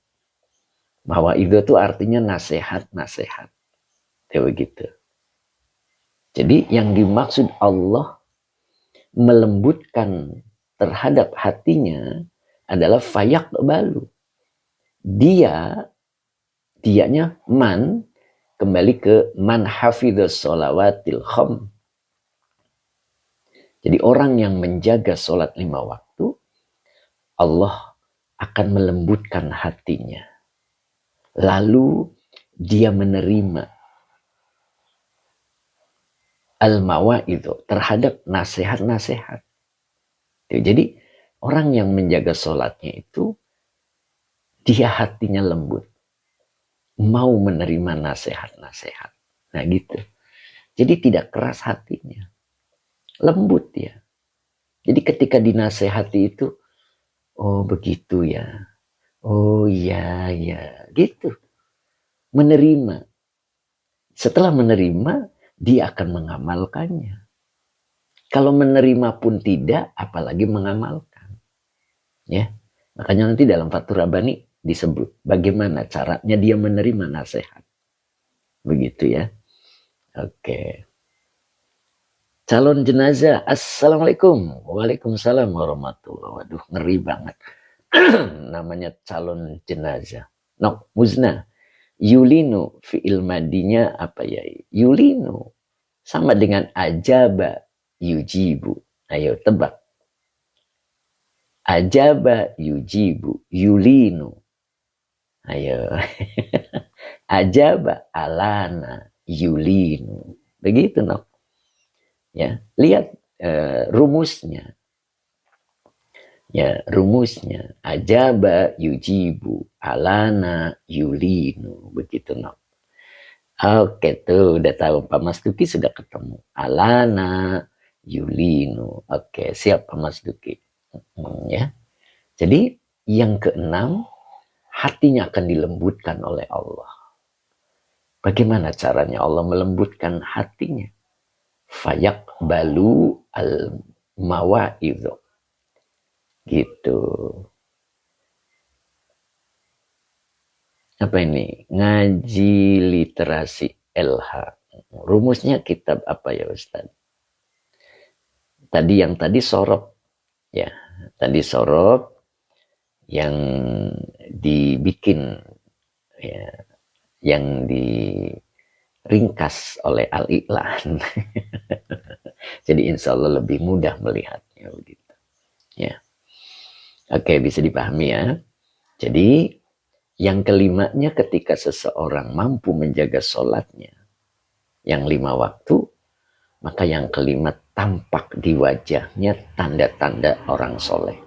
Mawa'idho itu artinya nasihat-nasihat. Kayak begitu. Jadi yang dimaksud Allah melembutkan terhadap hatinya adalah fayaqbalu. Dianya man, kembali ke man hafidhus sholawatil kham. Jadi orang yang menjaga sholat 5 waktu, Allah akan melembutkan hatinya. Lalu dia menerima al-mawa'idhu terhadap nasihat-nasihat. Jadi orang yang menjaga sholatnya itu, dia hatinya lembut. Mau menerima nasihat-nasihat. Nah gitu. Jadi tidak keras hatinya. Lembut ya. Jadi ketika dinasehati itu, oh begitu ya. Oh iya ya. Gitu. Menerima. Setelah menerima, dia akan mengamalkannya. Kalau menerima pun tidak, apalagi mengamalkan. Ya, makanya nanti dalam Fathur Rabbani disebut bagaimana caranya dia menerima nasihat. Begitu ya. Oke. Calon jenazah. Assalamualaikum. Waalaikumsalam warahmatullahi wabarakatuh. Waduh, ngeri banget. Namanya calon jenazah. Nok, muzna. Yulinu fi'il madinya apa ya? Yulinu. Sama dengan ajaba yujibu. Ayo tebak. Ajaba yujibu. Yulinu. Ayo. Ajaba alana yulinu. Begitu nok. Ya, lihat rumusnya. Ya, rumusnya ajaba yujibu alana yulinu. Begitu nok. Oke tuh udah tahu Pak Mas Duki sudah ketemu. Alana yulinu. Oke, siap Pak Mas Duki. Ya. Jadi yang keenam, hatinya akan dilembutkan oleh Allah. Bagaimana caranya Allah melembutkan hatinya? Fayak balu al mawa'idhu. Gitu. Apa ini? Ngaji literasi LH. Rumusnya kitab apa ya Ustaz? Yang tadi sorop. Ya, tadi sorop yang dibikin ya, yang diringkas oleh Al-I'lan. Jadi insya Allah lebih mudah melihatnya begitu. Ya. Oke, bisa dipahami ya. Jadi yang kelimanya ketika seseorang mampu menjaga sholatnya yang 5 waktu, maka yang kelima tampak di wajahnya tanda-tanda orang soleh.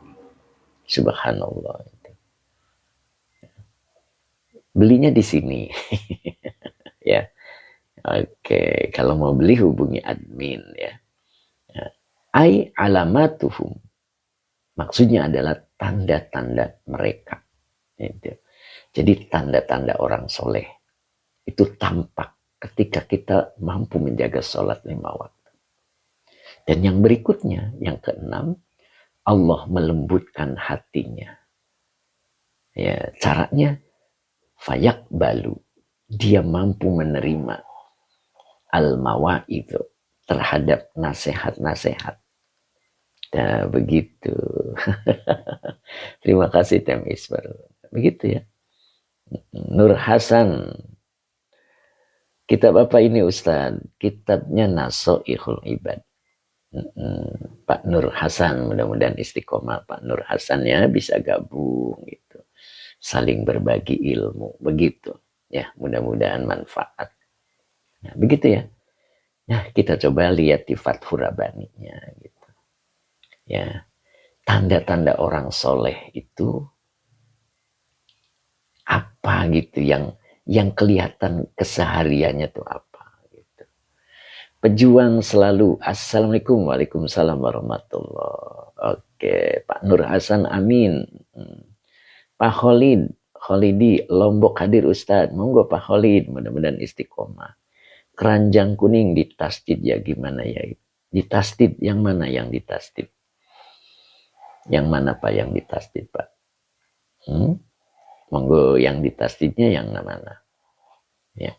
Subhanallah. Belinya di sini. Ya. Oke, kalau mau beli hubungi admin ya. Ai alamatuhum. Maksudnya adalah tanda-tanda mereka. Itu. Jadi tanda-tanda orang soleh itu tampak ketika kita mampu menjaga sholat 5 waktu. Dan yang berikutnya, yang keenam, Allah melembutkan hatinya. Ya, caranya fayak balu. Dia mampu menerima al-mawa'idhu terhadap nasihat-nasihat. Nah, begitu. Terima kasih Tem Isbar. Begitu ya. Nur Hasan. Kitab apa ini Ustaz? Kitabnya Nasoihul Ibad. Pak Nur Hasan, mudah-mudahan istiqomah Pak Nur Hasan ya, bisa gabung gitu. Saling berbagi ilmu, begitu. Ya, mudah-mudahan manfaat. Nah, begitu ya. Nah, kita coba lihat di Fathur Rabbaninya gitu. Ya, tanda-tanda orang soleh itu apa gitu yang kelihatan kesehariannya tuh apa gitu. Pejuang selalu assalamualaikum waalaikumsalam warahmatullah. Oke, Pak Nur Hasan amin. Pak Kholidi Lombok hadir Ustadz, monggo Pak Kholid, mudah-mudahan istiqomah. Keranjang kuning di tasdid ya gimana ya? Di tasdid yang mana yang di tasdid? Yang mana Pak yang di tasdid Pak? Monggo yang di tasdidnya yang mana? Ya.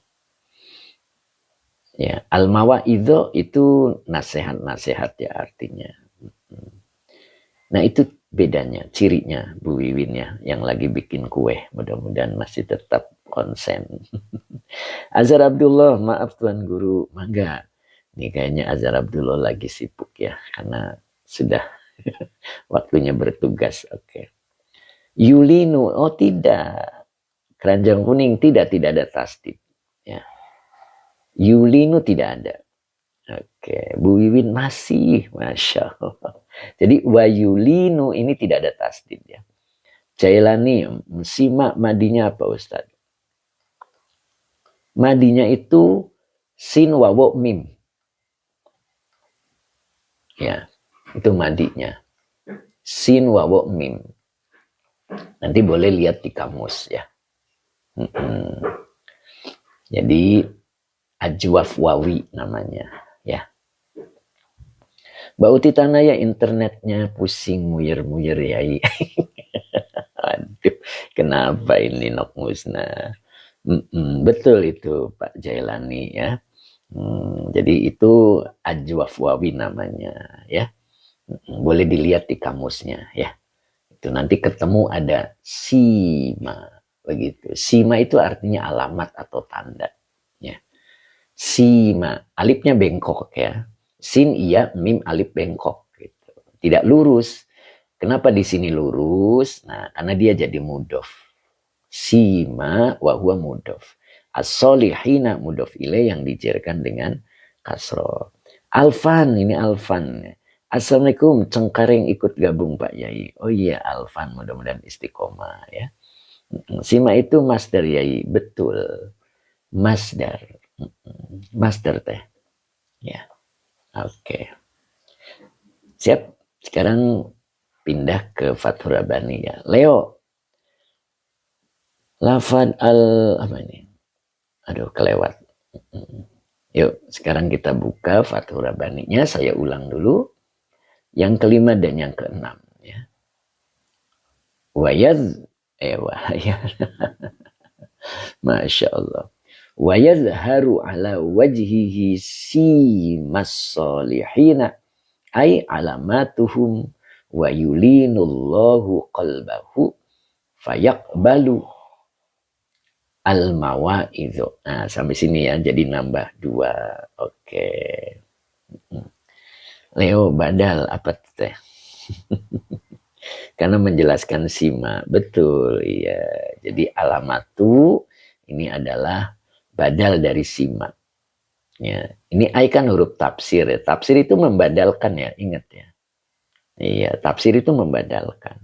Ya, al-mawa'idho itu nasihat-nasihat ya artinya. Nah itu bedanya, cirinya Bu Wiwin ya, yang lagi bikin kue. Mudah-mudahan masih tetap konsen. Azhar Abdullah, maaf Tuan Guru, mangga. Ini kayaknya Azhar Abdullah lagi sibuk ya, karena sudah waktunya bertugas. Oke. Yulinu, oh tidak. Keranjang kuning tidak ada tasdid. Ya. Yulinu tidak ada. Oke, Bu Wiwin masih, Masya Allah. Jadi wayulinu ini tidak ada tasdid ya. Jailani, simak madinya apa Ustaz? Madinya itu sin wawo mim. Ya, itu madinya. Sin wawo mim. Nanti boleh lihat di kamus ya. Jadi ajwaf wawi namanya ya. Mbak Uti Tanaya internetnya pusing muyer-muyer ya. Aduh, kenapa ini Nok Musna? Betul itu Pak Jailani ya. Jadi itu ajwaf wawi namanya ya. Boleh dilihat di kamusnya ya. Itu nanti ketemu ada sima begitu. Sima itu artinya alamat atau tanda ya. Sima, alifnya bengkok ya. Sin iya, mim alif bengkok gitu. Tidak lurus. Kenapa di sini lurus? Nah, karena dia jadi mudhof. Sima wa huwa mudhof. As-solihina mudhof ilaih yang dijerkan dengan kasroh. Alfan, ini Alfan. Assalamualaikum, Cengkareng ikut gabung Pak Yai. Oh iya Alfan, mudah-mudahan istiqomah ya. Sima itu masdar Yai, betul. Masdar. Masdar teh. Ya, oke. Siap. Sekarang pindah ke Fathur Rabbani ya. Leo. Lafad apa ini? Aduh, kelewat. Yuk, sekarang kita buka Fathur Rabbaninya. Saya ulang dulu. Yang kelima dan yang keenam ya. Wayaz Masya Allah. Wayazharu ala wajhihi simas salihina ay alamatuhum wa yulinullahu qalbahu fayaqbalu al-mawa'idhu. Nah, sampai sini ya, jadi nambah 2. Oke. Leo badal apa teh? Karena menjelaskan sima. Betul, iya. Jadi alamatu ini adalah badal dari sima. Ya, ini ai kan huruf tafsir ya. Tafsir itu membadalkan ya, ingat ya. Iya, tafsir itu membadalkan.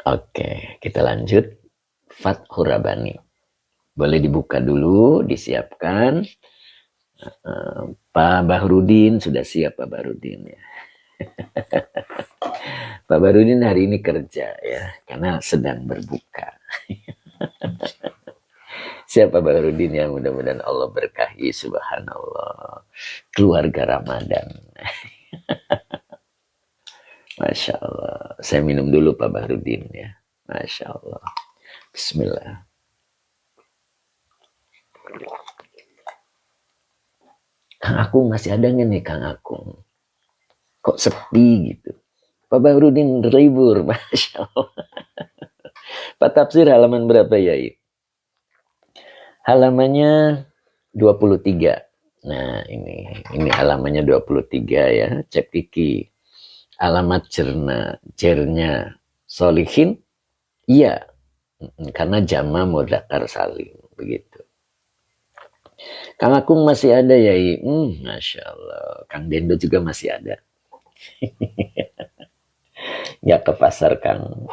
Oke, kita lanjut. Fathur Rabbani. Boleh dibuka dulu, disiapkan. Pak Bahrudin sudah siap Pak Bahrudin ya. Pak Bahrudin hari ini kerja ya, karena sedang berbuka. Siapa Pak Bahrudin ya, mudah-mudahan Allah berkahi, subhanallah. Keluarga Ramadan. Masya Allah. Saya minum dulu Pak Bahrudin ya. Masya Allah. Bismillah. Kang Akung masih ada nggak nih Kang Akung? Kok sepi gitu? Pak Bahrudin libur, Masya Allah. Pak Tafsir halaman berapa ya? Halamannya 23. Nah ini halamannya 23 ya. Cek Kiki. Alamat jernya solihin. Iya. Karena jama mudzakkar salim. Begitu. Kang Akung masih ada ya? Masya Allah. Kang Dendo juga masih ada. Nggak ke pasar Kang.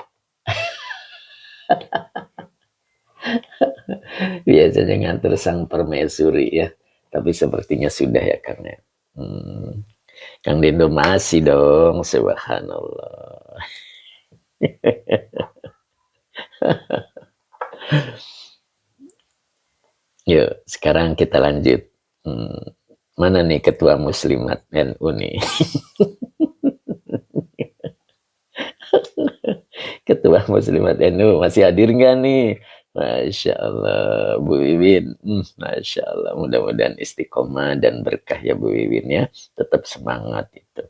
Biasanya nganter sang permaisuri ya. Tapi sepertinya sudah ya Kang ya. Kang Dendo masih dong. Subhanallah. Yuk, sekarang kita lanjut. Mana nih ketua muslimat NU nih? Ketua muslimat NU masih hadir nggak nih? Masya Allah, Bu Wiwin. Masya Allah, mudah-mudahan istiqomah dan berkah ya Bu Wiwin ya. Tetap semangat itu.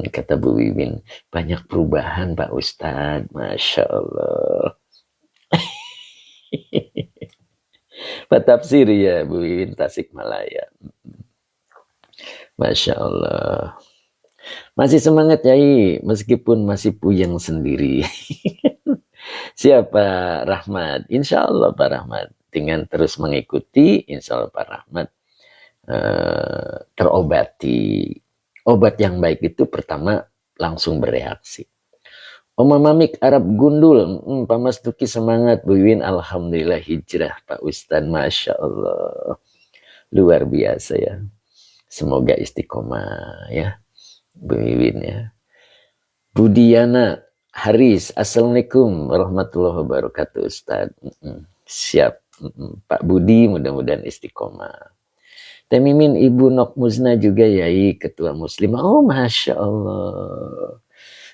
Kata Bu Wiwin, banyak perubahan Pak Ustadz. Masya Allah. Pak Tafsir ya Bu Wiwin Tasikmalaya. Masya Allah. Masih semangat Yai, meskipun masih puyeng sendiri. Siapa Rahmat? Insya Allah Pak Rahmat. Dengan terus mengikuti, insya Allah Pak Rahmat terobati. Obat yang baik itu pertama langsung bereaksi. Oma Mamik Arab Gundul, Pak Mas Tuki semangat, Bu Wiwin alhamdulillah hijrah Pak Ustadz, Masya Allah. Luar biasa ya. Semoga istiqomah ya, Bu Wiwin ya. Budiana Haris, Assalamualaikum warahmatullahi wabarakatuh Ustadz. Siap. Pak Budi mudah-mudahan istiqomah. Teh Mimin Ibu Nok Muzna juga yai ketua muslimah. Oh Masya Allah.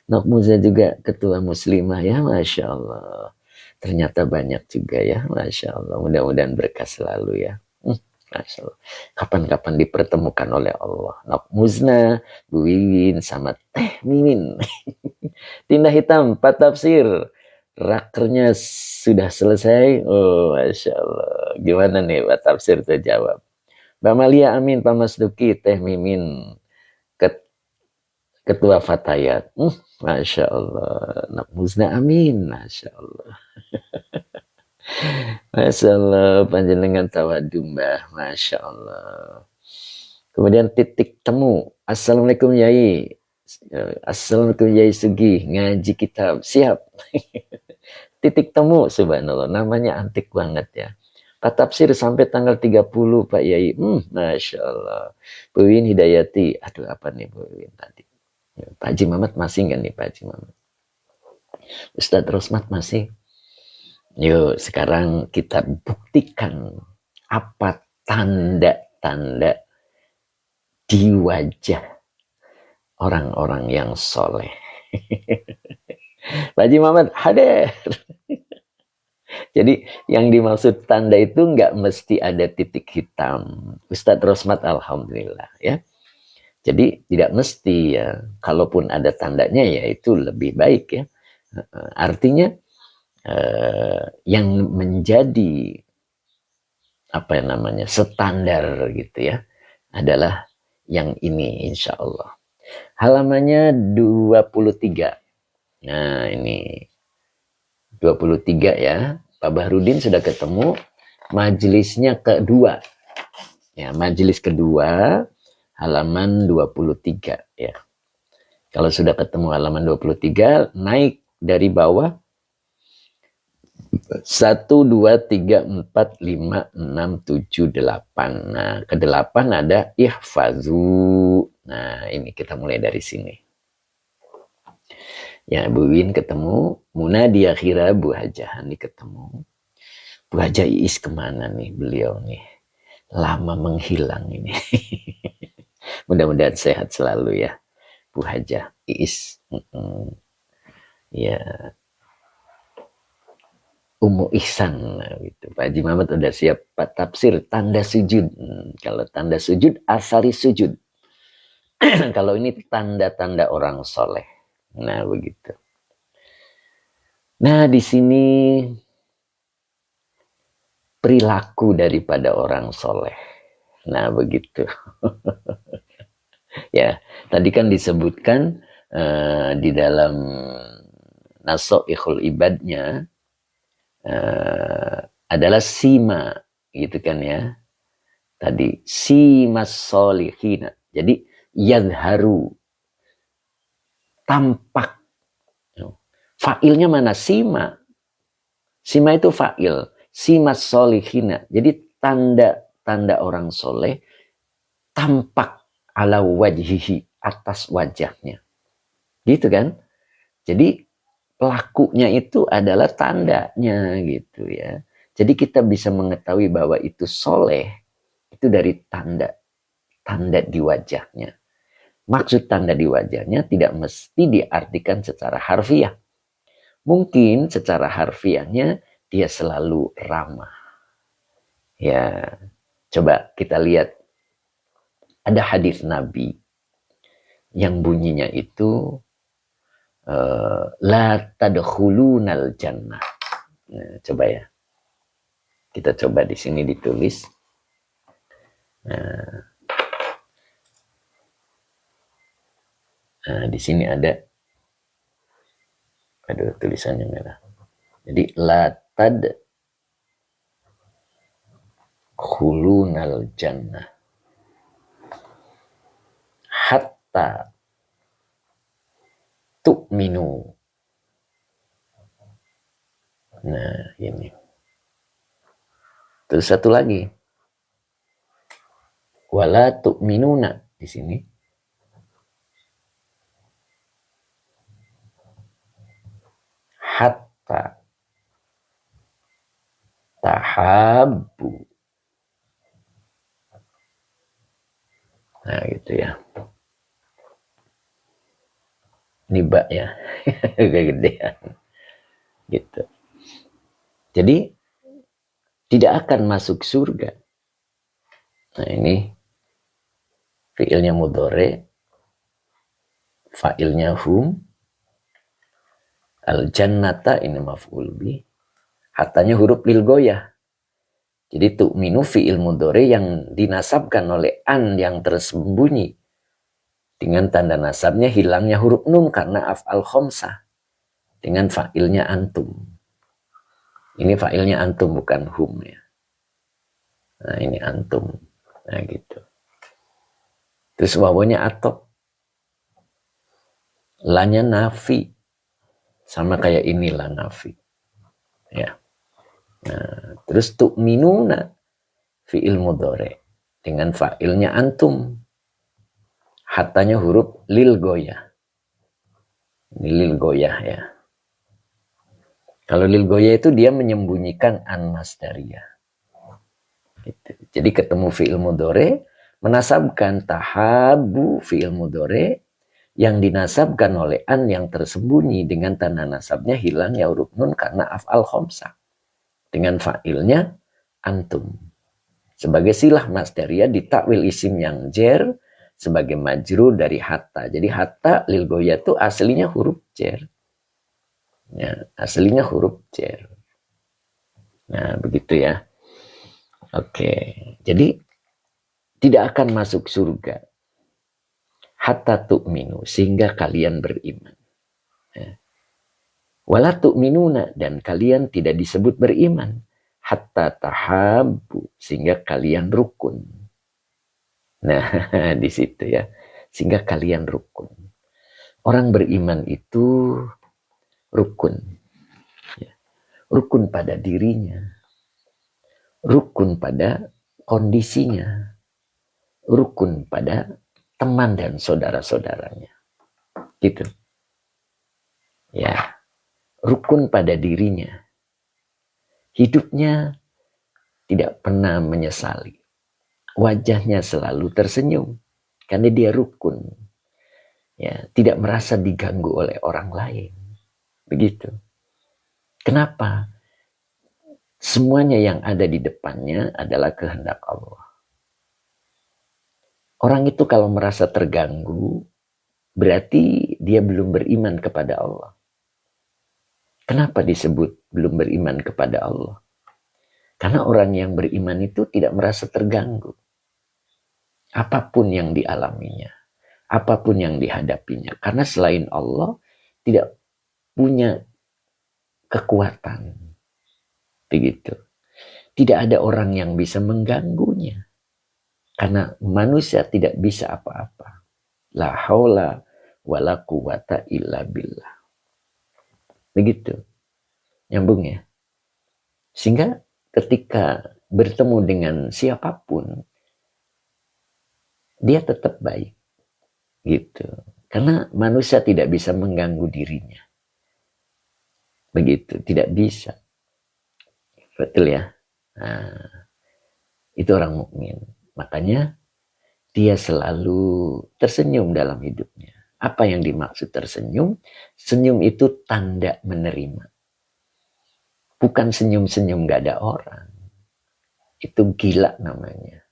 Nok Muzna juga ketua muslimah ya, Masya Allah. Ternyata banyak juga ya, Masya Allah. Mudah-mudahan berkah selalu ya. Masya Allah. Kapan-kapan dipertemukan oleh Allah. Nok Muzna, Bu Wiwin, sama Teh Mimin. Tindak hitam, Pak Tafsir. Rakernya sudah selesai. Oh, Masya Allah. Gimana nih Pak Tafsir terjawab? Mbak Malia Amin, Pak Mas Duki, Teh Mimin, Ketua Fatayat. Masya Allah. Nak Muzna Amin. Masya Allah. Masya Allah. Panjenengan tawadu Mbah. Masya Allah. Kemudian titik temu. Assalamualaikum Yai. Assalamualaikum Yai Sugi. Ngaji kitab. Siap. Titik temu. Subhanallah. Namanya antik banget ya. Pak Tafsir sampai tanggal 30 Pak Yai. Masya Allah. Bu Win Hidayati. Aduh apa nih Bu Win tadi. Pak Haji Mamat masih nggak nih Pak Haji Mamat? Ustadz Rosmat masih? Yuk sekarang kita buktikan apa tanda-tanda di wajah orang-orang yang soleh. Pak Haji Mamat hadir. Jadi yang dimaksud tanda itu nggak mesti ada titik hitam. Ustadz Rosmat alhamdulillah ya. Jadi tidak mesti ya. Kalaupun ada tandanya ya itu lebih baik ya. Artinya yang menjadi apa namanya standar gitu ya adalah yang ini insya Allah. Halamannya 23. Nah ini 23 ya. Pak Bahrudin sudah ketemu. Majelisnya kedua. Ya, majelis kedua halaman 23 ya. Kalau sudah ketemu halaman 23, naik dari bawah 1, 2, 3, 4, 5, 6, 7, 8. Nah, ke-8 ada ihfazu. Nah, ini kita mulai dari sini. Ya, Bu Win ketemu. Muna di akhirnya Bu Hajah Hani ketemu. Bu Hajah Iis kemana nih beliau nih? Lama menghilang ini. Mudah-mudahan sehat selalu ya. Bu Hajah Iis. Ya. Ummu Ihsan gitu. Pak Haji Muhammad udah siap Pak Tafsir tanda sujud. Kalau tanda sujud asari sujud. Kalau ini tanda-tanda orang soleh. Nah begitu. Nah di sini perilaku daripada orang soleh. Nah begitu. Ya tadi kan disebutkan di dalam Nasoihul Ibadnya adalah sima gitu kan ya. Tadi simas solihina. Jadi yadharu tampak. Fa'ilnya mana? Sima. Sima itu fa'il. Simas solihina. Jadi tanda-tanda orang soleh tampak ala wajhihi, atas wajahnya. Gitu kan? Jadi pelakunya itu adalah tandanya gitu ya. Jadi kita bisa mengetahui bahwa itu soleh itu dari tanda di wajahnya. Maksud tanda di wajahnya tidak mesti diartikan secara harfiah. Mungkin secara harfiahnya dia selalu ramah. Ya, coba kita lihat. Ada hadis Nabi yang bunyinya itu la tadkhulunal jannah. Nah, coba ya. Kita coba di sini ditulis. Nah, di sini ada, aduh tulisannya merah. Jadi la tadkhulunal jannah hatta tu'minu. Nah, ini. Terus satu lagi. Wala tu'minuna di sini. Hatta tahabbu. Nah gitu ya. Niba ya. Kegedean. Gitu. Jadi tidak akan masuk surga. Nah ini fiilnya mudhari, fa'ilnya hum, al jannata ini maf'ul bi, hatanya huruf lil goyah. Jadi tu'minu fi'il mudhari yang dinasabkan oleh an yang tersembunyi dengan tanda nasabnya hilangnya huruf nun karena af'al khamsah dengan fa'ilnya antum. Ini fa'ilnya antum bukan hum ya. Nah ini antum. Nah gitu. Terus wawanya atop. Lanya nafi. Sama kayak inilah nafi. Ya. Nah, terus tu'minuna fi'il mudhari dengan fa'ilnya antum. Hatanya huruf lil goyah. Ini lil goyah ya. Kalau lil goyah itu dia menyembunyikan an masdariyah. Gitu. Jadi ketemu fi'il mudhari menasabkan tahabu fi'il mudhari yang dinasabkan oleh an yang tersembunyi dengan tanda nasabnya hilang ya huruf nun karena af'al khamsah dengan fa'ilnya antum sebagai silah masdariyah ditakwil isim yang jer sebagai majrur dari hatta. Jadi hatta lil goyah itu aslinya huruf jer ya, aslinya huruf jer. Nah begitu ya. Oke, jadi tidak akan masuk surga hatta tu'minu sehingga kalian beriman. Wala tu'minuna dan kalian tidak disebut beriman hatta tahabbu sehingga kalian rukun. Nah, di situ ya. Sehingga kalian rukun. Orang beriman itu rukun. Ya. Rukun pada dirinya. Rukun pada kondisinya. Rukun pada teman dan saudara-saudaranya. Gitu. Ya. Rukun pada dirinya. Hidupnya tidak pernah menyesali. Wajahnya selalu tersenyum. Karena dia rukun. Ya, tidak merasa diganggu oleh orang lain. Begitu. Kenapa? Semuanya yang ada di depannya adalah kehendak Allah. Orang itu kalau merasa terganggu, berarti dia belum beriman kepada Allah. Kenapa disebut belum beriman kepada Allah? Karena orang yang beriman itu tidak merasa terganggu. Apapun yang dialaminya, apapun yang dihadapinya. Karena selain Allah, tidak punya kekuatan. Begitu. Tidak ada orang yang bisa mengganggunya. Karena manusia tidak bisa apa-apa. La haula wa la quwata illa billah. Begitu. Nyambung ya. Sehingga ketika bertemu dengan siapapun, dia tetap baik. Gitu. Karena manusia tidak bisa mengganggu dirinya. Begitu. Tidak bisa. Betul ya. Nah, itu orang mukmin. Makanya dia selalu tersenyum dalam hidupnya. Apa yang dimaksud tersenyum? Senyum itu tanda menerima. Bukan senyum-senyum gak ada orang. Itu gila namanya.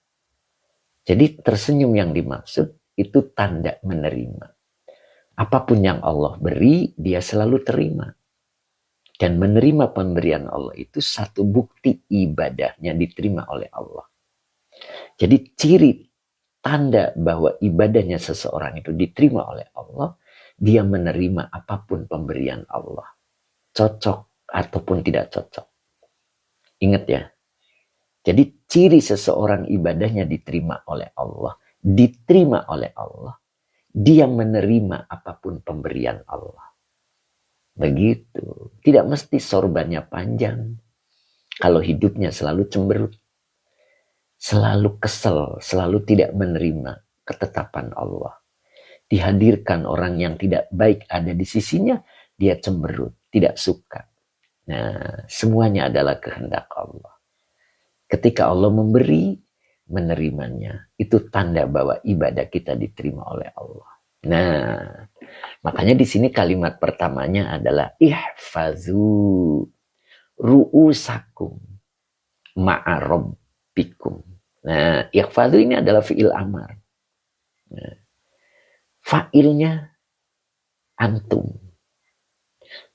Jadi tersenyum yang dimaksud itu tanda menerima. Apapun yang Allah beri, dia selalu terima. Dan menerima pemberian Allah itu satu bukti ibadahnya diterima oleh Allah. Jadi ciri tanda bahwa ibadahnya seseorang itu diterima oleh Allah, dia menerima apapun pemberian Allah. Cocok ataupun tidak cocok. Ingat ya. Jadi ciri seseorang ibadahnya diterima oleh Allah, diterima oleh Allah, dia menerima apapun pemberian Allah. Begitu. Tidak mesti sorbannya panjang. Kalau hidupnya selalu cemberut. Selalu kesel, selalu tidak menerima ketetapan Allah. Dihadirkan orang yang tidak baik ada di sisinya, dia cemberut, tidak suka. Nah, semuanya adalah kehendak Allah. Ketika Allah memberi, menerimanya. Itu tanda bahwa ibadah kita diterima oleh Allah. Nah, makanya di sini kalimat pertamanya adalah ihfazu ru'usakum ma'a rabbikum. Nah, ihfazu ini adalah fi'il amar. Nah, fa'ilnya antum.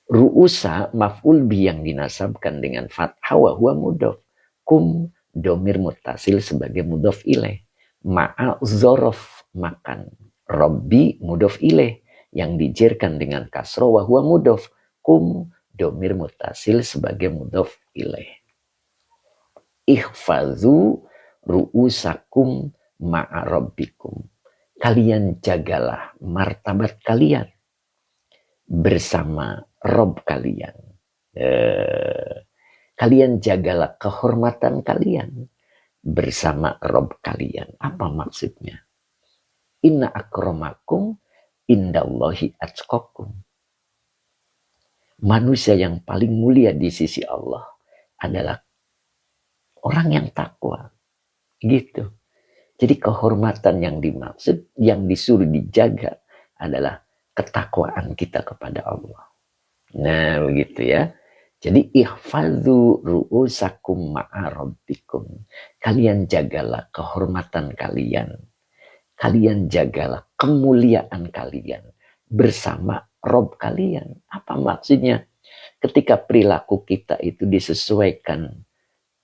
Ru'usa maf'ul bi yang dinasabkan dengan fathah wa huwa mudhof. Kum domir mutasil sebagai mudhof ilaih. Ma'a zorof makan. Rabbi mudhof ilaih yang dijerkan dengan kasro wa huwa mudhof. Kum domir mutasil sebagai mudhof ilaih. Ihfazu ru'usakum ma'a rabbikum. Kalian jagalah martabat kalian bersama Rob kalian. Kalian jagalah kehormatan kalian bersama Rob kalian. Apa maksudnya? Inna akramakum indallahi atqakum. Manusia yang paling mulia di sisi Allah adalah orang yang takwa. Gitu. Jadi kehormatan yang dimaksud, yang disuruh dijaga adalah ketakwaan kita kepada Allah. Nah, begitu ya. Jadi ihfadzu ru'usakum ma'a rabbikum. Kalian jagalah kehormatan kalian. Kalian jagalah kemuliaan kalian bersama Rob kalian. Apa maksudnya? Ketika perilaku kita itu disesuaikan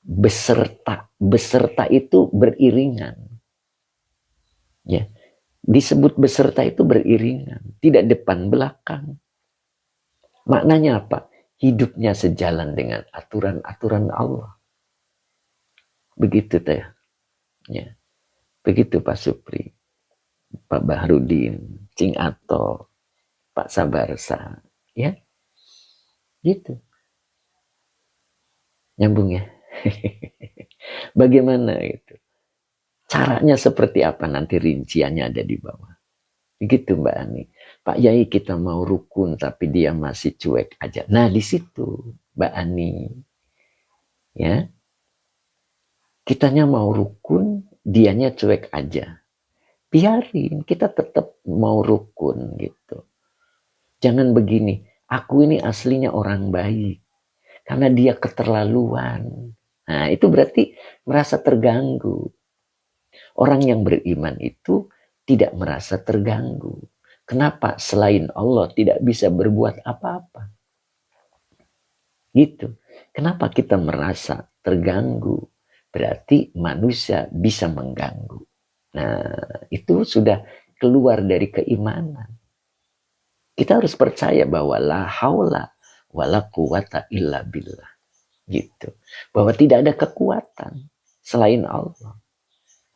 beserta. Beserta itu beriringan. Ya. Disebut beserta itu beriringan, tidak depan belakang. Maknanya apa? Hidupnya sejalan dengan aturan-aturan Allah. Begitu teh. Ya. Begitu Pak Supri, Pak Bahrudin, Cing Ato, Pak Sabarsa, ya. Gitu. Nyambung ya. Bagaimana itu? Caranya seperti apa nanti rinciannya ada di bawah. Begitu Mbak Ani. Pak Yai kita mau rukun tapi dia masih cuek aja. Nah di situ Mbak Ani. Ya. Kitanya mau rukun, dianya cuek aja. Biarin, kita tetap mau rukun gitu. Jangan begini, aku ini aslinya orang baik. Karena dia keterlaluan. Nah itu berarti merasa terganggu. Orang yang beriman itu tidak merasa terganggu. Kenapa? Selain Allah tidak bisa berbuat apa-apa. Gitu. Kenapa kita merasa terganggu? Berarti manusia bisa mengganggu. Nah, itu sudah keluar dari keimanan. Kita harus percaya bahwa la haula wala quwata illa billah. Gitu. Bahwa tidak ada kekuatan selain Allah.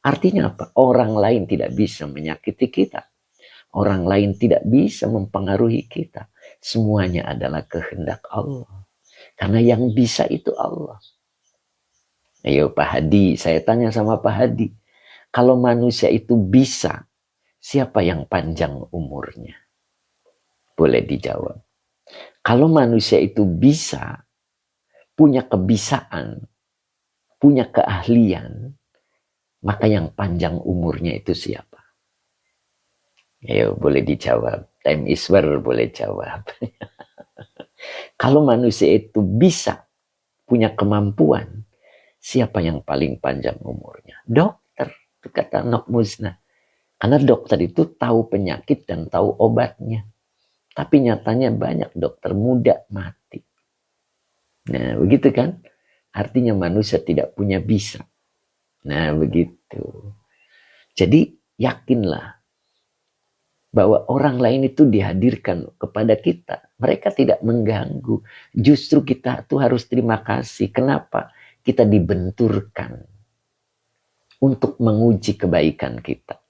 Artinya apa? Orang lain tidak bisa menyakiti kita. Orang lain tidak bisa mempengaruhi kita. Semuanya adalah kehendak Allah. Karena yang bisa itu Allah. Ayo Pak Hadi, saya tanya sama Pak Hadi. Kalau manusia itu bisa, siapa yang panjang umurnya? Boleh dijawab. Kalau manusia itu bisa, punya kebisaan, punya keahlian, maka yang panjang umurnya itu siapa? Ayo boleh dijawab. Time Iswar boleh jawab. Kalau manusia itu bisa punya kemampuan, siapa yang paling panjang umurnya? Dokter, itu kata Nok Musna. Karena dokter itu tahu penyakit dan tahu obatnya. Tapi nyatanya banyak dokter muda mati. Nah begitu kan? Artinya manusia tidak punya bisa. Nah begitu. Jadi yakinlah bahwa orang lain itu dihadirkan kepada kita. Mereka tidak mengganggu. Justru kita tuh harus terima kasih. Kenapa? Kita dibenturkan untuk menguji kebaikan kita.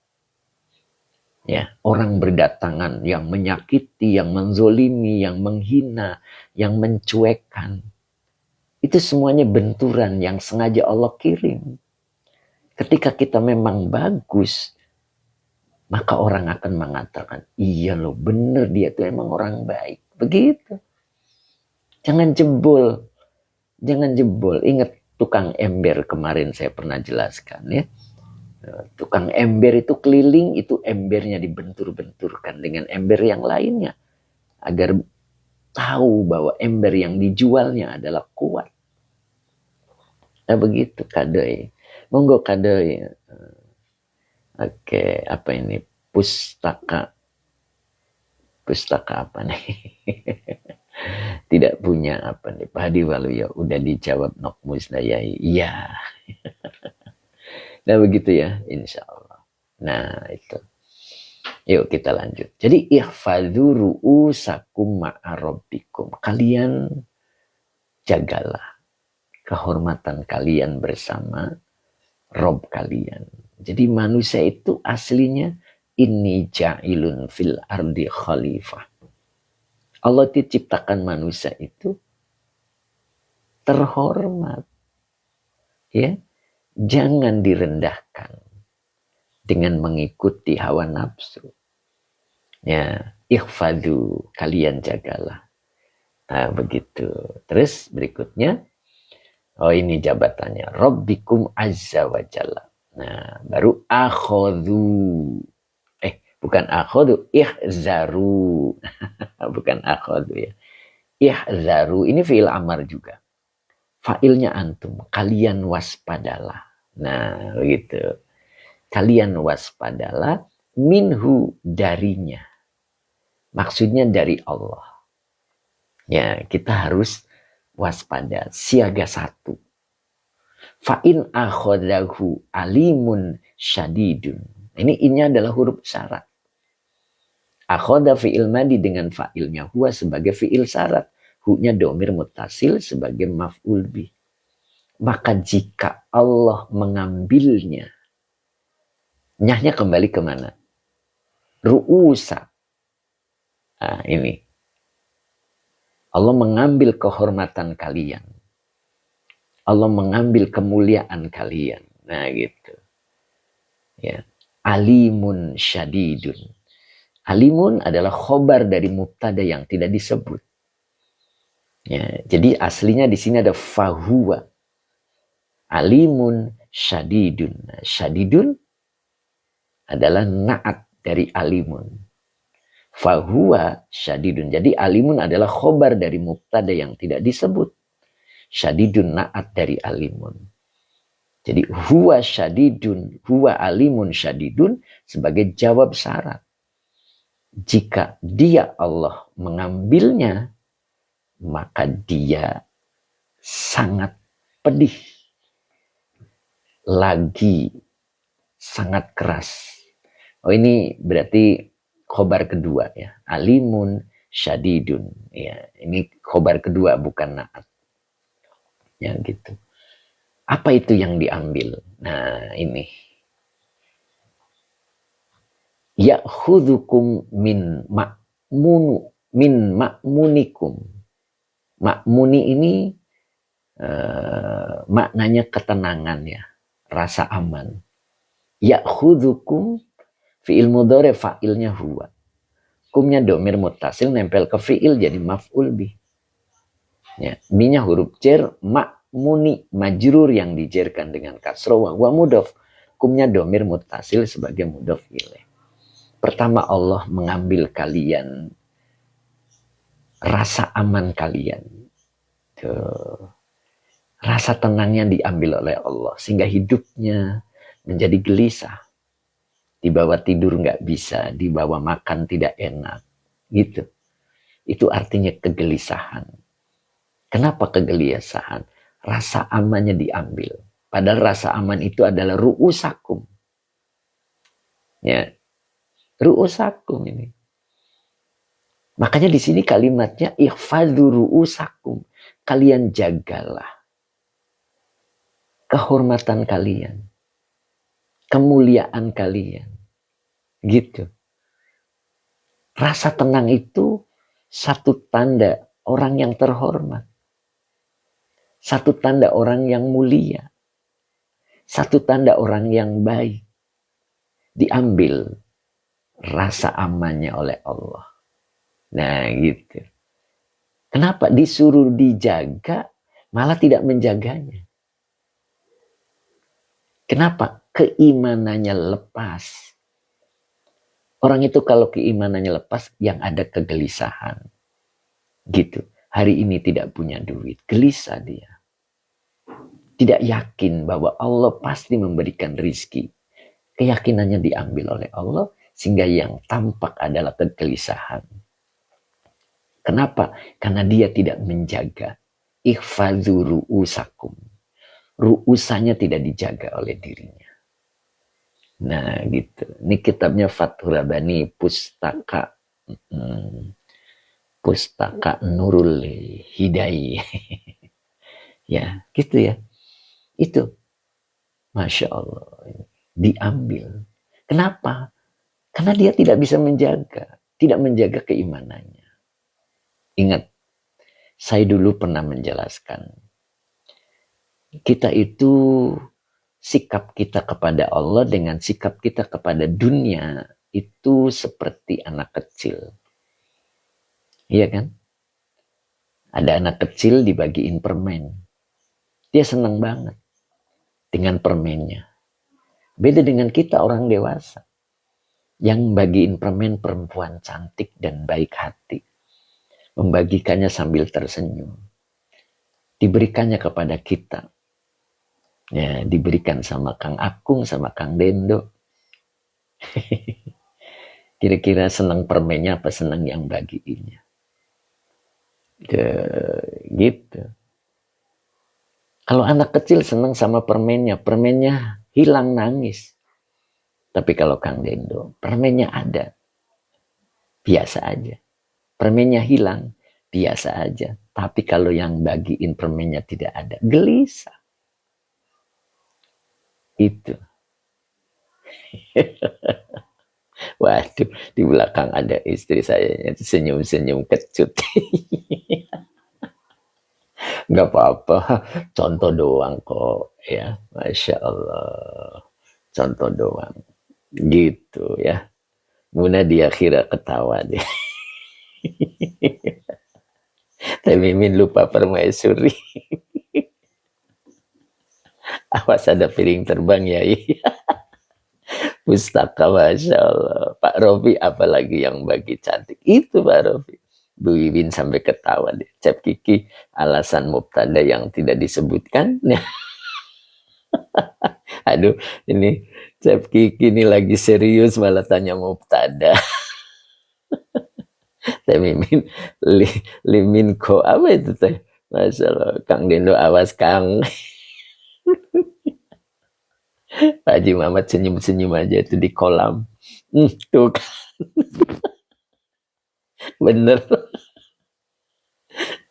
Ya, orang berdatangan yang menyakiti, yang menzolimi, yang menghina, yang mencuekkan. Itu semuanya benturan yang sengaja Allah kirim. Ketika kita memang bagus, maka orang akan mengatakan, iya loh bener dia tuh emang orang baik. Begitu. Jangan jebol. Jangan jebol. Ingat, tukang ember kemarin saya pernah jelaskan ya. Tukang ember itu keliling, itu embernya dibentur-benturkan dengan ember yang lainnya agar tahu bahwa ember yang dijualnya adalah kuat. Nah begitu kadoi. Monggo kadoi. Oke, apa ini? Pustaka apa nih? Tidak punya apa nih? Pak Hadi Waluyo udah dijawab Nok Musdayai. Iya. Nah begitu ya, insya Allah. Nah itu. Yuk kita lanjut. Jadi ihfadzu ru'usakum ma'a rabbikum. Kalian jagalah kehormatan kalian bersama Rob kalian. Jadi manusia itu aslinya inni ja'ilun fil ardi khalifah. Allah diciptakan manusia itu terhormat. Ya. Jangan direndahkan dengan mengikuti hawa nafsu. Ya, ihfadzu, kalian jagalah. Nah, begitu. Terus berikutnya, oh ini jabatannya, Rabbikum azza wa jalla. Nah, baru akhadhu. Bukan akhadhu, ihzaru. Bukan akhadhu ya. Ihzaru, ini fi'il amar juga. Fa'ilnya antum, kalian waspadalah. Nah, begitu. Kalian waspadalah minhu darinya. Maksudnya dari Allah. Ya, kita harus waspada, siaga satu. Fa'in akhadahu alimun syadidun. Ini adalah huruf syarat. Akhada fi'il madi dengan fa'ilnya huwa sebagai fi'il syarat. Hu-nya domir mutasil sebagai maf'ul bih. Maka jika Allah mengambilnya, nyahnya kembali kemana? Ru'usa. Nah, ini. Allah mengambil kehormatan kalian. Allah mengambil kemuliaan kalian. Nah, gitu. Ya. Alimun syadidun. Alimun adalah khobar dari mubtada yang tidak disebut. Ya, jadi aslinya di sini ada fahuwa. Alimun syadidun. Nah, syadidun adalah na'at dari alimun. Fahuwa syadidun. Jadi alimun adalah khobar dari mubtada yang tidak disebut. Syadidun na'at dari alimun. Jadi huwa syadidun, huwa alimun syadidun sebagai jawab syarat. Jika dia Allah mengambilnya, maka dia sangat pedih. Lagi sangat keras. Oh ini berarti khobar kedua ya. Alimun syadidun. Ya, ini khobar kedua bukan na'at. Ya gitu. Apa itu yang diambil? Nah ini. Ya'khudhukum min ma'munikum. Ma'muni ini maknanya ketenangan ya. Rasa aman. Ya'khudhukum fi'il mudhari fa'ilnya huwa. Kumnya domir mutasil nempel ke fi'il jadi maf'ul bih. Ya, minya huruf jar ma'muni majrur yang dijerkan dengan kasroh wa mudhof. Kumnya domir mutasil sebagai mudhof ilaih. Pertama Allah mengambil kalian rasa aman kalian. Tuh. Rasa tenangnya diambil oleh Allah sehingga hidupnya menjadi gelisah. Dibawa tidur nggak bisa, dibawa makan tidak enak. Gitu. Itu artinya kegelisahan. Kenapa kegelisahan? Rasa amannya diambil. Padahal rasa aman itu adalah ru'usakum. Ya. Ru'usakum ini. Makanya di sini kalimatnya ihfadzu ru'usakum. Kalian jagalah kehormatan kalian. Kemuliaan kalian. Gitu. Rasa tenang itu satu tanda orang yang terhormat. Satu tanda orang yang mulia. Satu tanda orang yang baik. Diambil rasa amannya oleh Allah. Nah gitu. Kenapa disuruh dijaga malah tidak menjaganya? Kenapa? Keimanannya lepas. Orang itu kalau keimanannya lepas, yang ada kegelisahan. Gitu. Hari ini tidak punya duit, gelisah dia. Tidak yakin bahwa Allah pasti memberikan rizki. Keyakinannya diambil oleh Allah, sehingga yang tampak adalah kegelisahan. Kenapa? Karena dia tidak menjaga. Ihfadzu ru'usakum. Ru'usanya tidak dijaga oleh dirinya. Nah gitu. Ini kitabnya Fathur Rabbani, pustaka. Pustaka Nurul Hidayah. Ya, gitu ya. Itu. Masya Allah. Diambil. Kenapa? Karena dia tidak bisa menjaga. Tidak menjaga keimanannya. Ingat, saya dulu pernah menjelaskan. Kita itu, sikap kita kepada Allah dengan sikap kita kepada dunia, itu seperti anak kecil. Iya kan? Ada anak kecil dibagiin permen. Dia senang banget dengan permennya. Beda dengan kita orang dewasa. Yang bagiin permen perempuan cantik dan baik hati. Membagikannya sambil tersenyum. Diberikannya kepada kita. Ya, diberikan sama Kang Akung, sama Kang Dendo. Kira-kira senang permennya apa senang yang bagiinnya? Gitu. Kalau anak kecil senang sama permennya, permennya hilang nangis. Tapi kalau Kang Dendo, permennya ada, biasa aja. Permennya hilang, biasa aja. Tapi kalau yang bagiin permennya tidak ada, gelisah. Itu. Waduh, di belakang ada istri saya, senyum-senyum kecut. Gak apa-apa, contoh doang kok. Ya, Masya Allah. Contoh doang. Gitu ya. Muna dia kira ketawa deh. Tapi Mimin lupa permaisuri. Awas ada piring terbang ya. Pustaka, Masya Allah. Pak Rofi apalagi yang bagi cantik. Itu Pak Rofi. Bu Iwin sampai ketawa deh. Cep Kiki alasan mubtada yang tidak disebutkan. Aduh, ini Cep Kiki ini lagi serius malah tanya mubtada. Teh Mimin limin ko apa itu teh? Masya Allah. Kang Dendo awas Kang. Pak Haji Muhammad senyum-senyum aja itu di kolam. Tuh bener.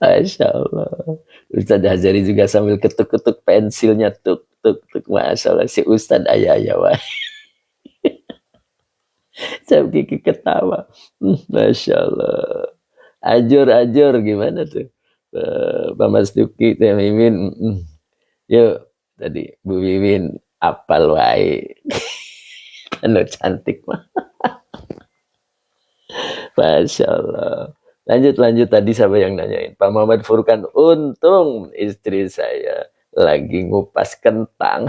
Masya Allah. Ustaz Hazari juga sambil ketuk-ketuk pensilnya. Tuk, tuk, tuk. Masya Allah. Si Ustaz ayah-ayah. Saya Kiki ketawa. Masya Allah. Ajur-ajur gimana tuh? Pak Mas Duki, Teh Mimin. Yuk, tadi Bu Mimin apal wae. Anu cantik mah. Masya Allah. Lanjut tadi siapa yang nanyain? Pak Muhammad Furkan, untung istri saya lagi ngupas kentang.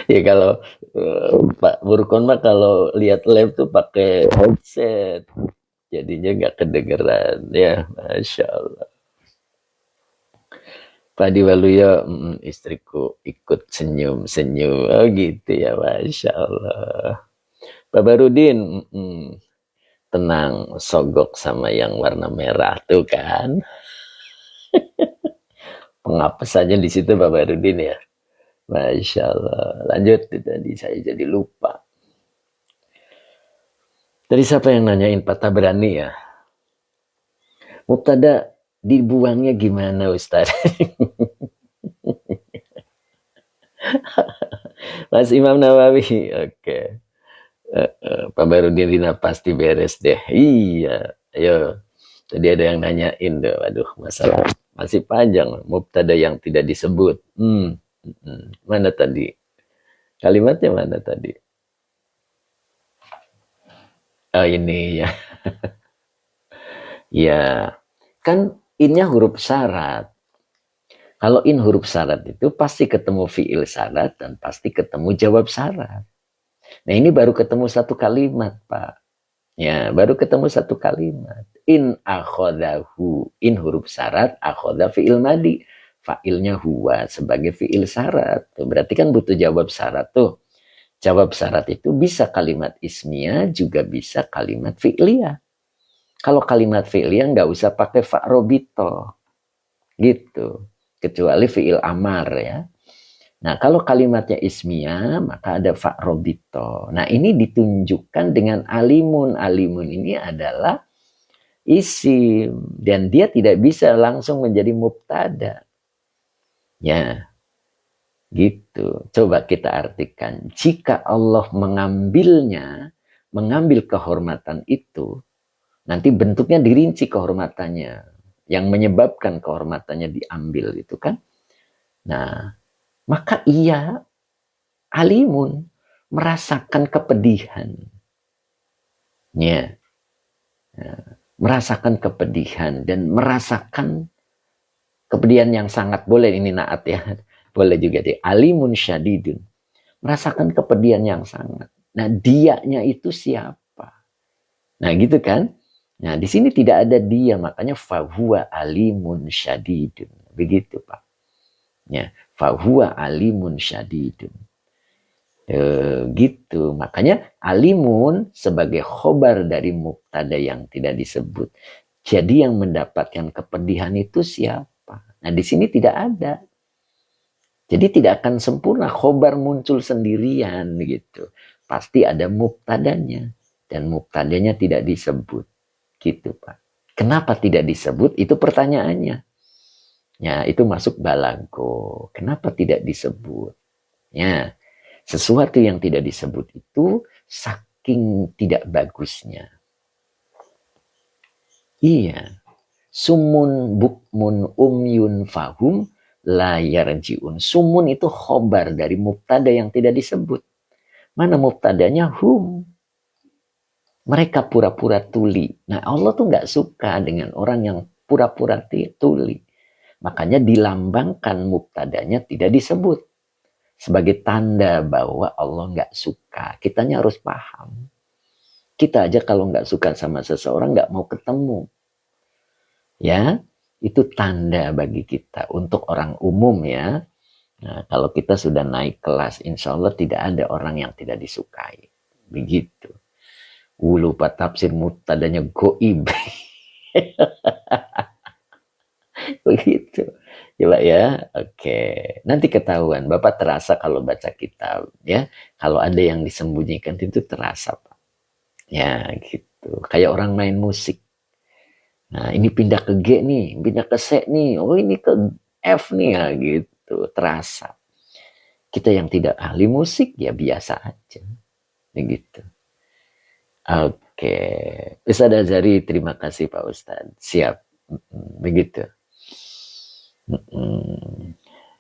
Ya kalau Pak Furkan mah kalau lihat live tuh pakai headset. Jadinya nggak kedengeran ya, Masya Allah. Pak Diwaluyo, istriku ikut senyum-senyum. Oh gitu ya, Masya Allah. Pak Barudin, tenang, sogok sama yang warna merah tuh kan. Pengapes saja di situ Pak Barudin ya. Masya Allah. Lanjut, tadi saya jadi lupa. Tadi siapa yang nanyain Pak Tabrani ya? Mubtada dibuangnya gimana Ustaz? Mas Imam Nawawi, oke. Pak Barudin Rina pasti beres deh. Iya, ayo. Tadi ada yang nanyain deh, waduh masalah masih panjang. Mubtada yang tidak disebut. Mana tadi? Kalimatnya mana tadi? Oh ini ya. Ya, kan innya huruf syarat. Kalau in huruf syarat itu pasti ketemu fiil syarat dan pasti ketemu jawab syarat. Nah ini baru ketemu satu kalimat Pak. Ya baru ketemu satu kalimat. In akhodahu. In huruf syarat, akhoda fiil madi. Fa'ilnya huwa sebagai fiil syarat. Berarti kan butuh jawab syarat tuh. Jawab syarat itu bisa kalimat ismiyah, juga bisa kalimat fi'liyah. Kalau kalimat fi'liyah nggak usah pakai fa'robito. Gitu. Kecuali fi'il amar ya. Nah kalau kalimatnya ismiyah maka ada fa'robito. Nah ini ditunjukkan dengan alimun. Alimun ini adalah isim. Dan dia tidak bisa langsung menjadi mubtada. Ya. Gitu. Coba kita artikan. Jika Allah mengambil kehormatan itu, nanti bentuknya dirinci kehormatannya. Yang menyebabkan kehormatannya diambil itu kan. Nah, maka ia alimun merasakan kepedihan. Ya. Merasakan kepedihan dan merasakan kepedihan yang sangat, boleh ini naat ya. Boleh juga di alimun syadidun. Merasakan kepedihan yang sangat. Nah, dianya itu siapa? Nah, gitu kan? Nah, di sini tidak ada dia, makanya fahuwa alimun syadidun. Begitu, Pak. Ya, fahuwa alimun syadidun. Gitu. Makanya alimun sebagai khobar dari mubtada yang tidak disebut. Jadi yang mendapatkan kepedihan itu siapa? Nah, di sini tidak ada. Jadi tidak akan sempurna khobar muncul sendirian gitu. Pasti ada mubtadanya dan mubtadanya tidak disebut. Gitu, Pak. Kenapa tidak disebut? Itu pertanyaannya. Ya, itu masuk balago. Kenapa tidak disebut? Ya, sesuatu yang tidak disebut itu saking tidak bagusnya. Iya. Sumun bukmun umyun fahum la yarji'un. Sumun itu khobar dari mubtada yang tidak disebut. Mana mubtadanya? Hum. Mereka pura-pura tuli. Nah Allah tuh nggak suka dengan orang yang pura-pura tuli. Makanya dilambangkan mubtadanya tidak disebut. Sebagai tanda bahwa Allah nggak suka. Kitanya harus paham. Kita aja kalau nggak suka sama seseorang nggak mau ketemu. Ya, itu tanda bagi kita. Untuk orang umum ya. Nah, kalau kita sudah naik kelas, insya Allah tidak ada orang yang tidak disukai. Begitu. Lupa tafsir mubtadanya goib. Begitu. Coba ya. Oke. Nanti ketahuan. Bapak terasa kalau baca kitab. Ya. Kalau ada yang disembunyikan itu terasa, Pak. Ya gitu. Kayak orang main musik. Nah ini pindah ke G nih. Pindah ke C nih. Oh ini ke F nih ya gitu. Terasa. Kita yang tidak ahli musik ya biasa aja. Begitu. Oke, Ustaz Azhari, terima kasih Pak Ustadz. Siap, begitu.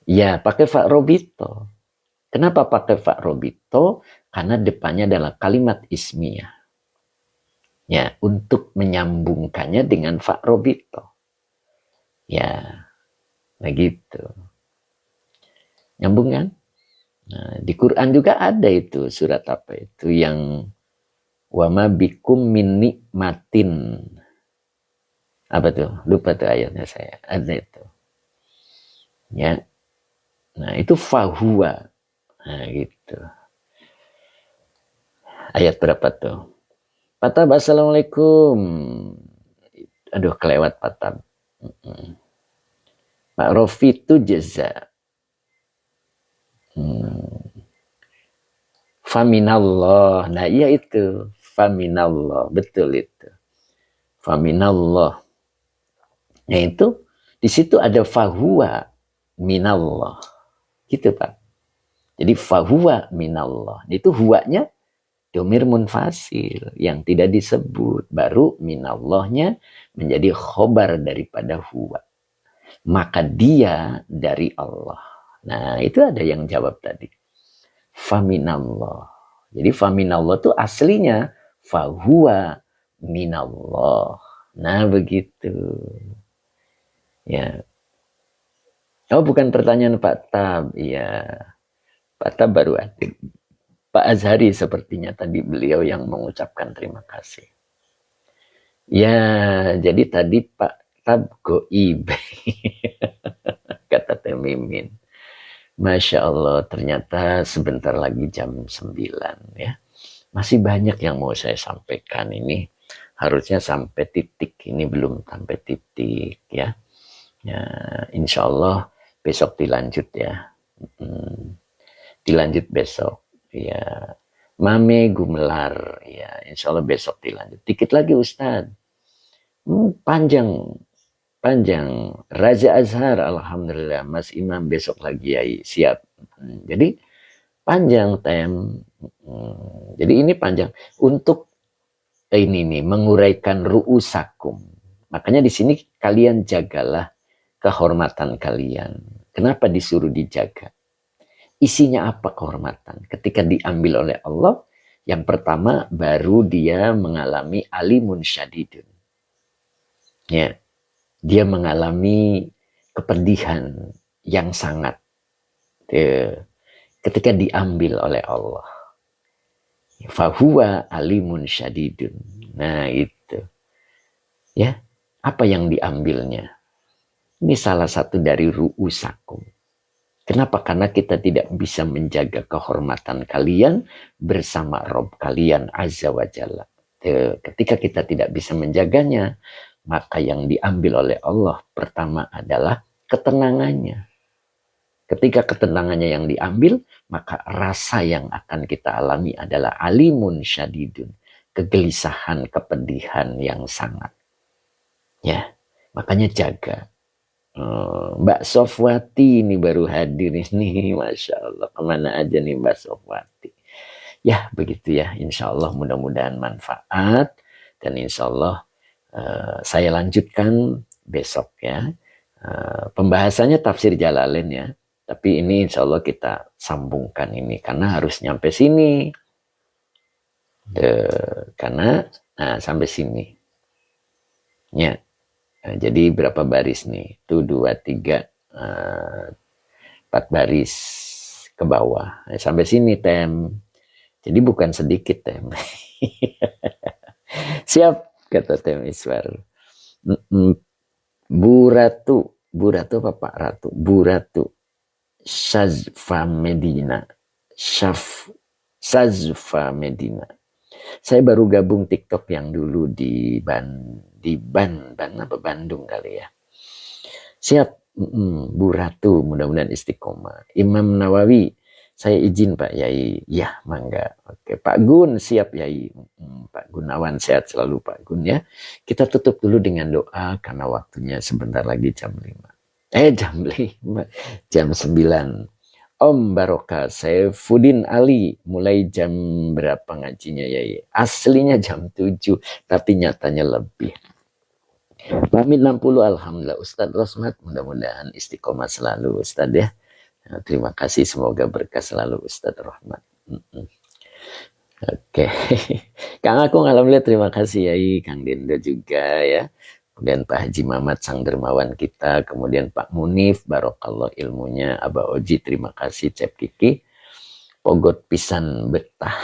Ya, pakai fa'robito. Kenapa pakai fa'robito? Karena depannya adalah kalimat ismiyah. Ya, untuk menyambungkannya dengan fa'robito. Ya, begitu. Nyambung kan? Nah, di Quran juga ada itu, surat apa itu yang wama bikum min nikmatin. Apa tuh? Lupa tuh ayatnya saya. Ada itu. Ya. Nah, itu fahuwa. Nah, gitu. Ayat berapa tuh? Patab, assalamualaikum. Aduh, kelewat Patab. Pak Rofi itu jaza. Faminallah. Nah, iya itu. Faminallah. Betul itu. Faminallah. Nah itu di situ ada fahuwa minallah. Gitu Pak. Jadi fahuwa minallah. Itu huwanya domir munfasil yang tidak disebut. Baru minallahnya menjadi khobar daripada huwa. Maka dia dari Allah. Nah itu ada yang jawab tadi. Faminallah. Jadi faminallah itu aslinya fahuwa minallah. Nah begitu. Ya. Oh, bukan pertanyaan Pak Tab. Iya, Pak Tab baru aktif. Pak Azhari sepertinya tadi beliau yang mengucapkan terima kasih. Ya, jadi tadi Pak Tab goib, kata Teh Mimin. Masya Allah, ternyata sebentar lagi jam 9 ya. Masih banyak yang mau saya sampaikan ini. Harusnya sampai titik, ini belum sampai titik ya. Ya, insya Allah besok dilanjut ya. Dilanjut besok. Ya, Mame Gumelar. Ya, insya Allah besok dilanjut. Dikit lagi Ustadz. Panjang, panjang. Raja Azhar, Alhamdulillah. Mas Imam besok lagi ya, siap. Jadi panjang Jadi ini panjang untuk ini nih menguraikan ru'usakum. Makanya di sini kalian jagalah kehormatan kalian. Kenapa disuruh dijaga? Isinya apa kehormatan? Ketika diambil oleh Allah, yang pertama baru dia mengalami alimun syadidun. Ya, dia mengalami kepedihan yang sangat. Ketika diambil oleh Allah. Fahuwa alimun syadidun. Nah itu. Ya, apa yang diambilnya? Ini salah satu dari ru'usakum. Kenapa? Karena kita tidak bisa menjaga kehormatan kalian bersama Rob kalian Azza wa Jalla. Ketika kita tidak bisa menjaganya, maka yang diambil oleh Allah pertama adalah ketenangannya. Ketika ketenangannya yang diambil, maka rasa yang akan kita alami adalah alimun syadidun. Kegelisahan, kepedihan yang sangat. Ya, makanya jaga. Mbak Sofwati ini baru hadir ini, Masya Allah. Kemana aja nih Mbak Sofwati. Ya, begitu ya. Insya Allah mudah-mudahan manfaat. Dan insya Allah saya lanjutkan besok ya. Pembahasannya tafsir Jalalain ya. Tapi ini insya Allah kita sambungkan ini. Karena harus nyampe sini. Karena sampai sini. Ya. Jadi berapa baris nih? 1, 2, 3, 4 baris ke bawah. Sampai sini Tem. Jadi bukan sedikit Tem. Siap, kata Tem Iswar. Buratu apa Pak Ratu? Buratu. Shazfa Medina. Shazfa Medina. Saya baru gabung TikTok yang dulu di Bandung kali ya. Siap, Bu Ratu, mudah-mudahan istiqomah. Imam Nawawi, saya izin Pak Yai. Ya, mangga. Oke, Pak Gun, siap Yai. Pak Gunawan, sehat selalu Pak Gun ya. Kita tutup dulu dengan doa karena waktunya sebentar lagi jam 5. Jam 9. Om Barokah, Saifuddin Ali, mulai jam berapa ngajinya ya? Aslinya jam 7, tapi nyatanya lebih. Pamit 60, Alhamdulillah. Ustadz Rosmat, mudah-mudahan istiqomah selalu Ustadz ya. Nah, terima kasih, semoga berkah selalu Ustadz Rahmat. Oke. Kang Akung, alhamdulillah terima kasih Yai. Kang Dendo juga ya. Kemudian Pak Haji Mamat sang dermawan kita, kemudian Pak Munif, barokallah ilmunya, Abah Oji, terima kasih, Cep Kiki, pogot pisan betah,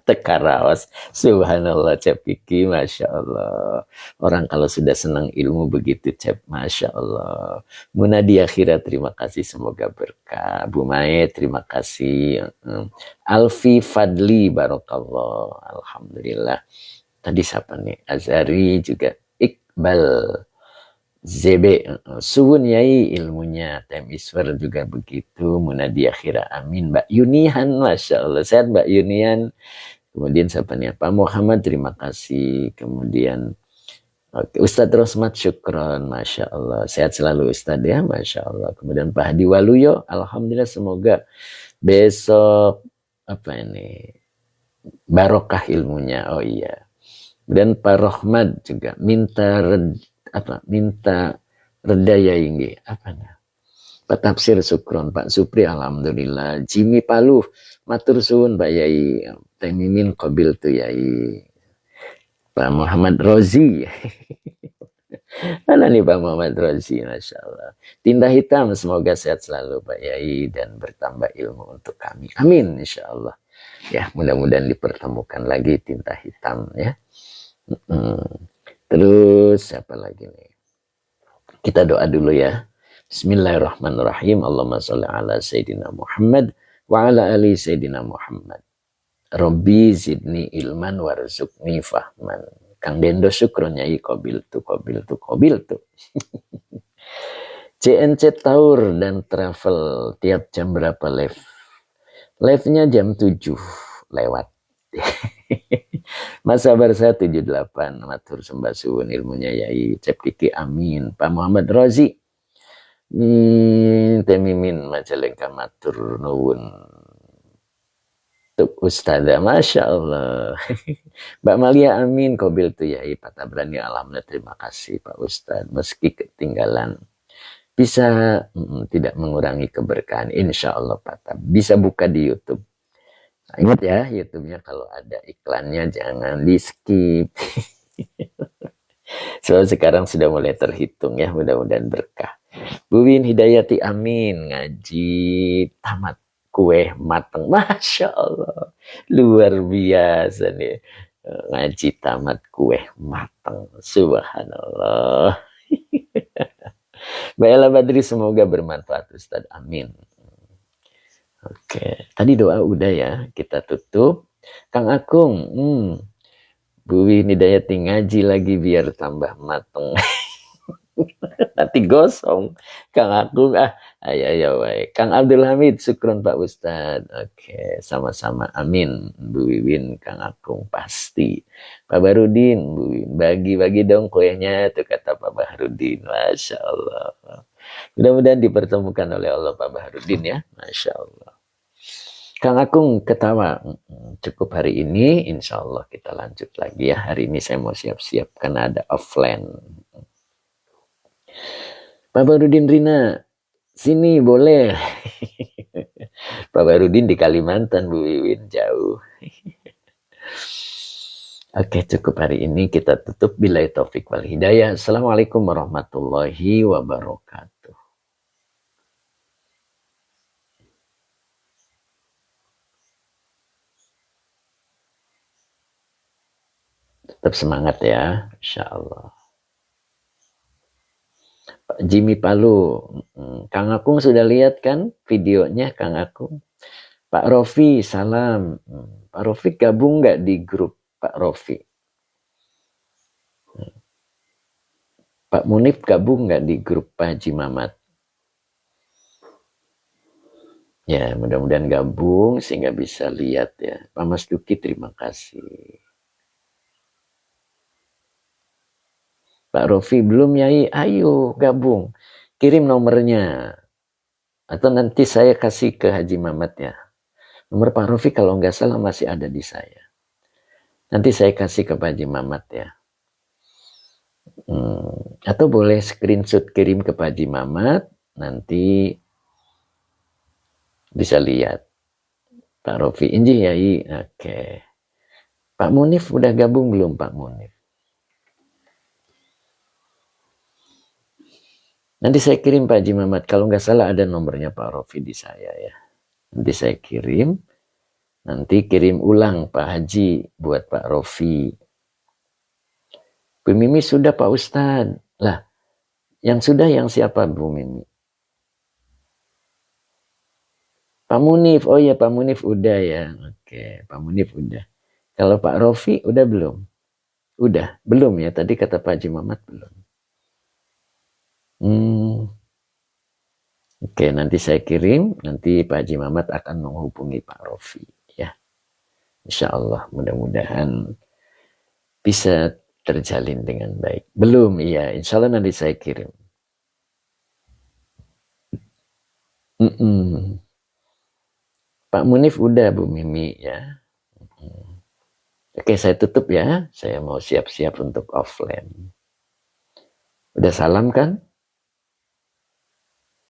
tekaraos, subhanallah Cep Kiki, Masya Allah, orang kalau sudah senang ilmu begitu Cep, Masya Allah, Munadi Akhirat, terima kasih, semoga berkah, Bu Mae, terima kasih, Alfi Fadli, barokallah, alhamdulillah, tadi siapa nih, Azhari juga, Iqbal ZB suwun yai ilmunya Tem Iswar juga begitu Munadi Akhira amin Mbak Yunian Masya Allah sehat Mbak Yunian kemudian siapa nih Pak Muhammad terima kasih kemudian Ustadz Rosmat syukron Masya Allah sehat selalu Ustadz ya Masya Allah kemudian Pak Hadi Waluyo Alhamdulillah semoga besok apa ini barokah ilmunya oh iya dan Pak Rohmad juga minta reda ya ini apanya Pak Tafsir Sukron Pak Supri alhamdulillah Jimmy Paluh matur suwun Pak Yai Teh Mimin qabil tu Yai Pak Muhammad Rozi Mana nih Pak Muhammad Rozi, Masya Allah. Tinta hitam, semoga sehat selalu Pak Yai dan bertambah ilmu untuk kami. Amin, Insya Allah. Ya, mudah-mudahan dipertemukan lagi tinta hitam ya. Terus siapa lagi nih? Kita doa dulu ya. Bismillahirrahmanirrahim. Allahumma sholli ala Sayyidina Muhammad wa ala ali Sayyidina Muhammad. Rabbi zidni ilman warzuqni fahman. Kang Dendo syukron nyai kobil tu. CNC Tour dan Travel tiap jam berapa live? Live-nya jam 7 lewat. Mas sabar saya 78. Matur sembah suwun ilmunya Yai Cep Kiki amin. Pak Muhammad Rozi. Temimin majalengka matur nuwun. Tuk Ustazah, Masya Allah. Mbak Malia amin. Kobil tu Yai Pak Tabrani alhamdulillah. Terima kasih Pak Ustaz. Meski ketinggalan. Bisa tidak mengurangi keberkahan. Insya Allah Pak Tab. Bisa buka di YouTube. Nah, ingat ya, YouTube-nya kalau ada iklannya jangan di skip. Soalnya sekarang sudah mulai terhitung ya, mudah-mudahan berkah. Bu Win Hidayati amin. Ngaji tamat kue mateng. Masya Allah. Luar biasa nih. Ngaji tamat kue mateng. Subhanallah. Mbak Ella Badri semoga bermanfaat Ustadz. Amin. Oke, tadi doa udah ya, kita tutup. Kang Akung, Bu Winidayati ngaji lagi biar tambah mateng. Nanti gosong. Kang Akung, ayo, baik. Kang Abdul Hamid, syukron Pak Ustadz. Oke, sama-sama, amin. Bu Wiwin, Kang Akung, pasti. Pak Barudin, Bu Wiwin, bagi-bagi dong kuenya, tuh kata Pak Barudin. Masya Allah. Mudah-mudahan dipertemukan oleh Allah Pak Baharudin ya. Masya Allah. Kang Akung ketawa. Cukup hari ini. Insya Allah kita lanjut lagi ya. Hari ini saya mau siap-siap karena ada offline. Pak Baharudin Rina. Sini boleh. Pak Baharudin di Kalimantan. Bu Wiwin jauh. Oke, cukup hari ini kita tutup. Billahi taufik wal hidayah. Assalamualaikum warahmatullahi wabarakatuh. Tetap semangat ya, Insya Allah. Pak Jimmy Palu, Kang Akung sudah lihat kan videonya Kang Akung? Pak Rofi, salam. Pak Rofi gabung nggak di grup Pak Rofi? Pak Munif gabung nggak di grup Pak Haji Mamat? Ya, mudah-mudahan gabung sehingga bisa lihat ya. Pak Mas Duki, terima kasih. Pak Rofi belum Yai, ayo gabung. Kirim nomornya. Atau nanti saya kasih ke Haji Mamat ya. Nomor Pak Rofi kalau nggak salah masih ada di saya. Nanti saya kasih ke Pak Haji Mamat ya. Atau boleh screenshot kirim ke Pak Haji Mamat. Nanti bisa lihat. Pak Rofi, Inji Yai. Oke. Pak Munif udah gabung belum Pak Munif? Nanti saya kirim Pak Haji Mamat. Kalau nggak salah ada nomornya Pak Rofi di saya ya. Nanti saya kirim. Nanti kirim ulang Pak Haji buat Pak Rofi. Bu Mimi sudah Pak Ustadz. Lah, yang sudah yang siapa Bu Mimi? Pak Munif. Oh ya Pak Munif udah ya. Oke, Pak Munif udah. Kalau Pak Rofi udah belum? Udah, belum ya. Tadi kata Pak Haji Mamat belum. Oke, nanti saya kirim. Nanti Pak Haji Mamat akan menghubungi Pak Rofi. Ya, Insya Allah mudah-mudahan bisa terjalin dengan baik. Belum, iya. Insya Allah nanti saya kirim. Pak Munif udah Bu Mimi ya. Oke, saya tutup ya. Saya mau siap-siap untuk offline. Udah salam kan?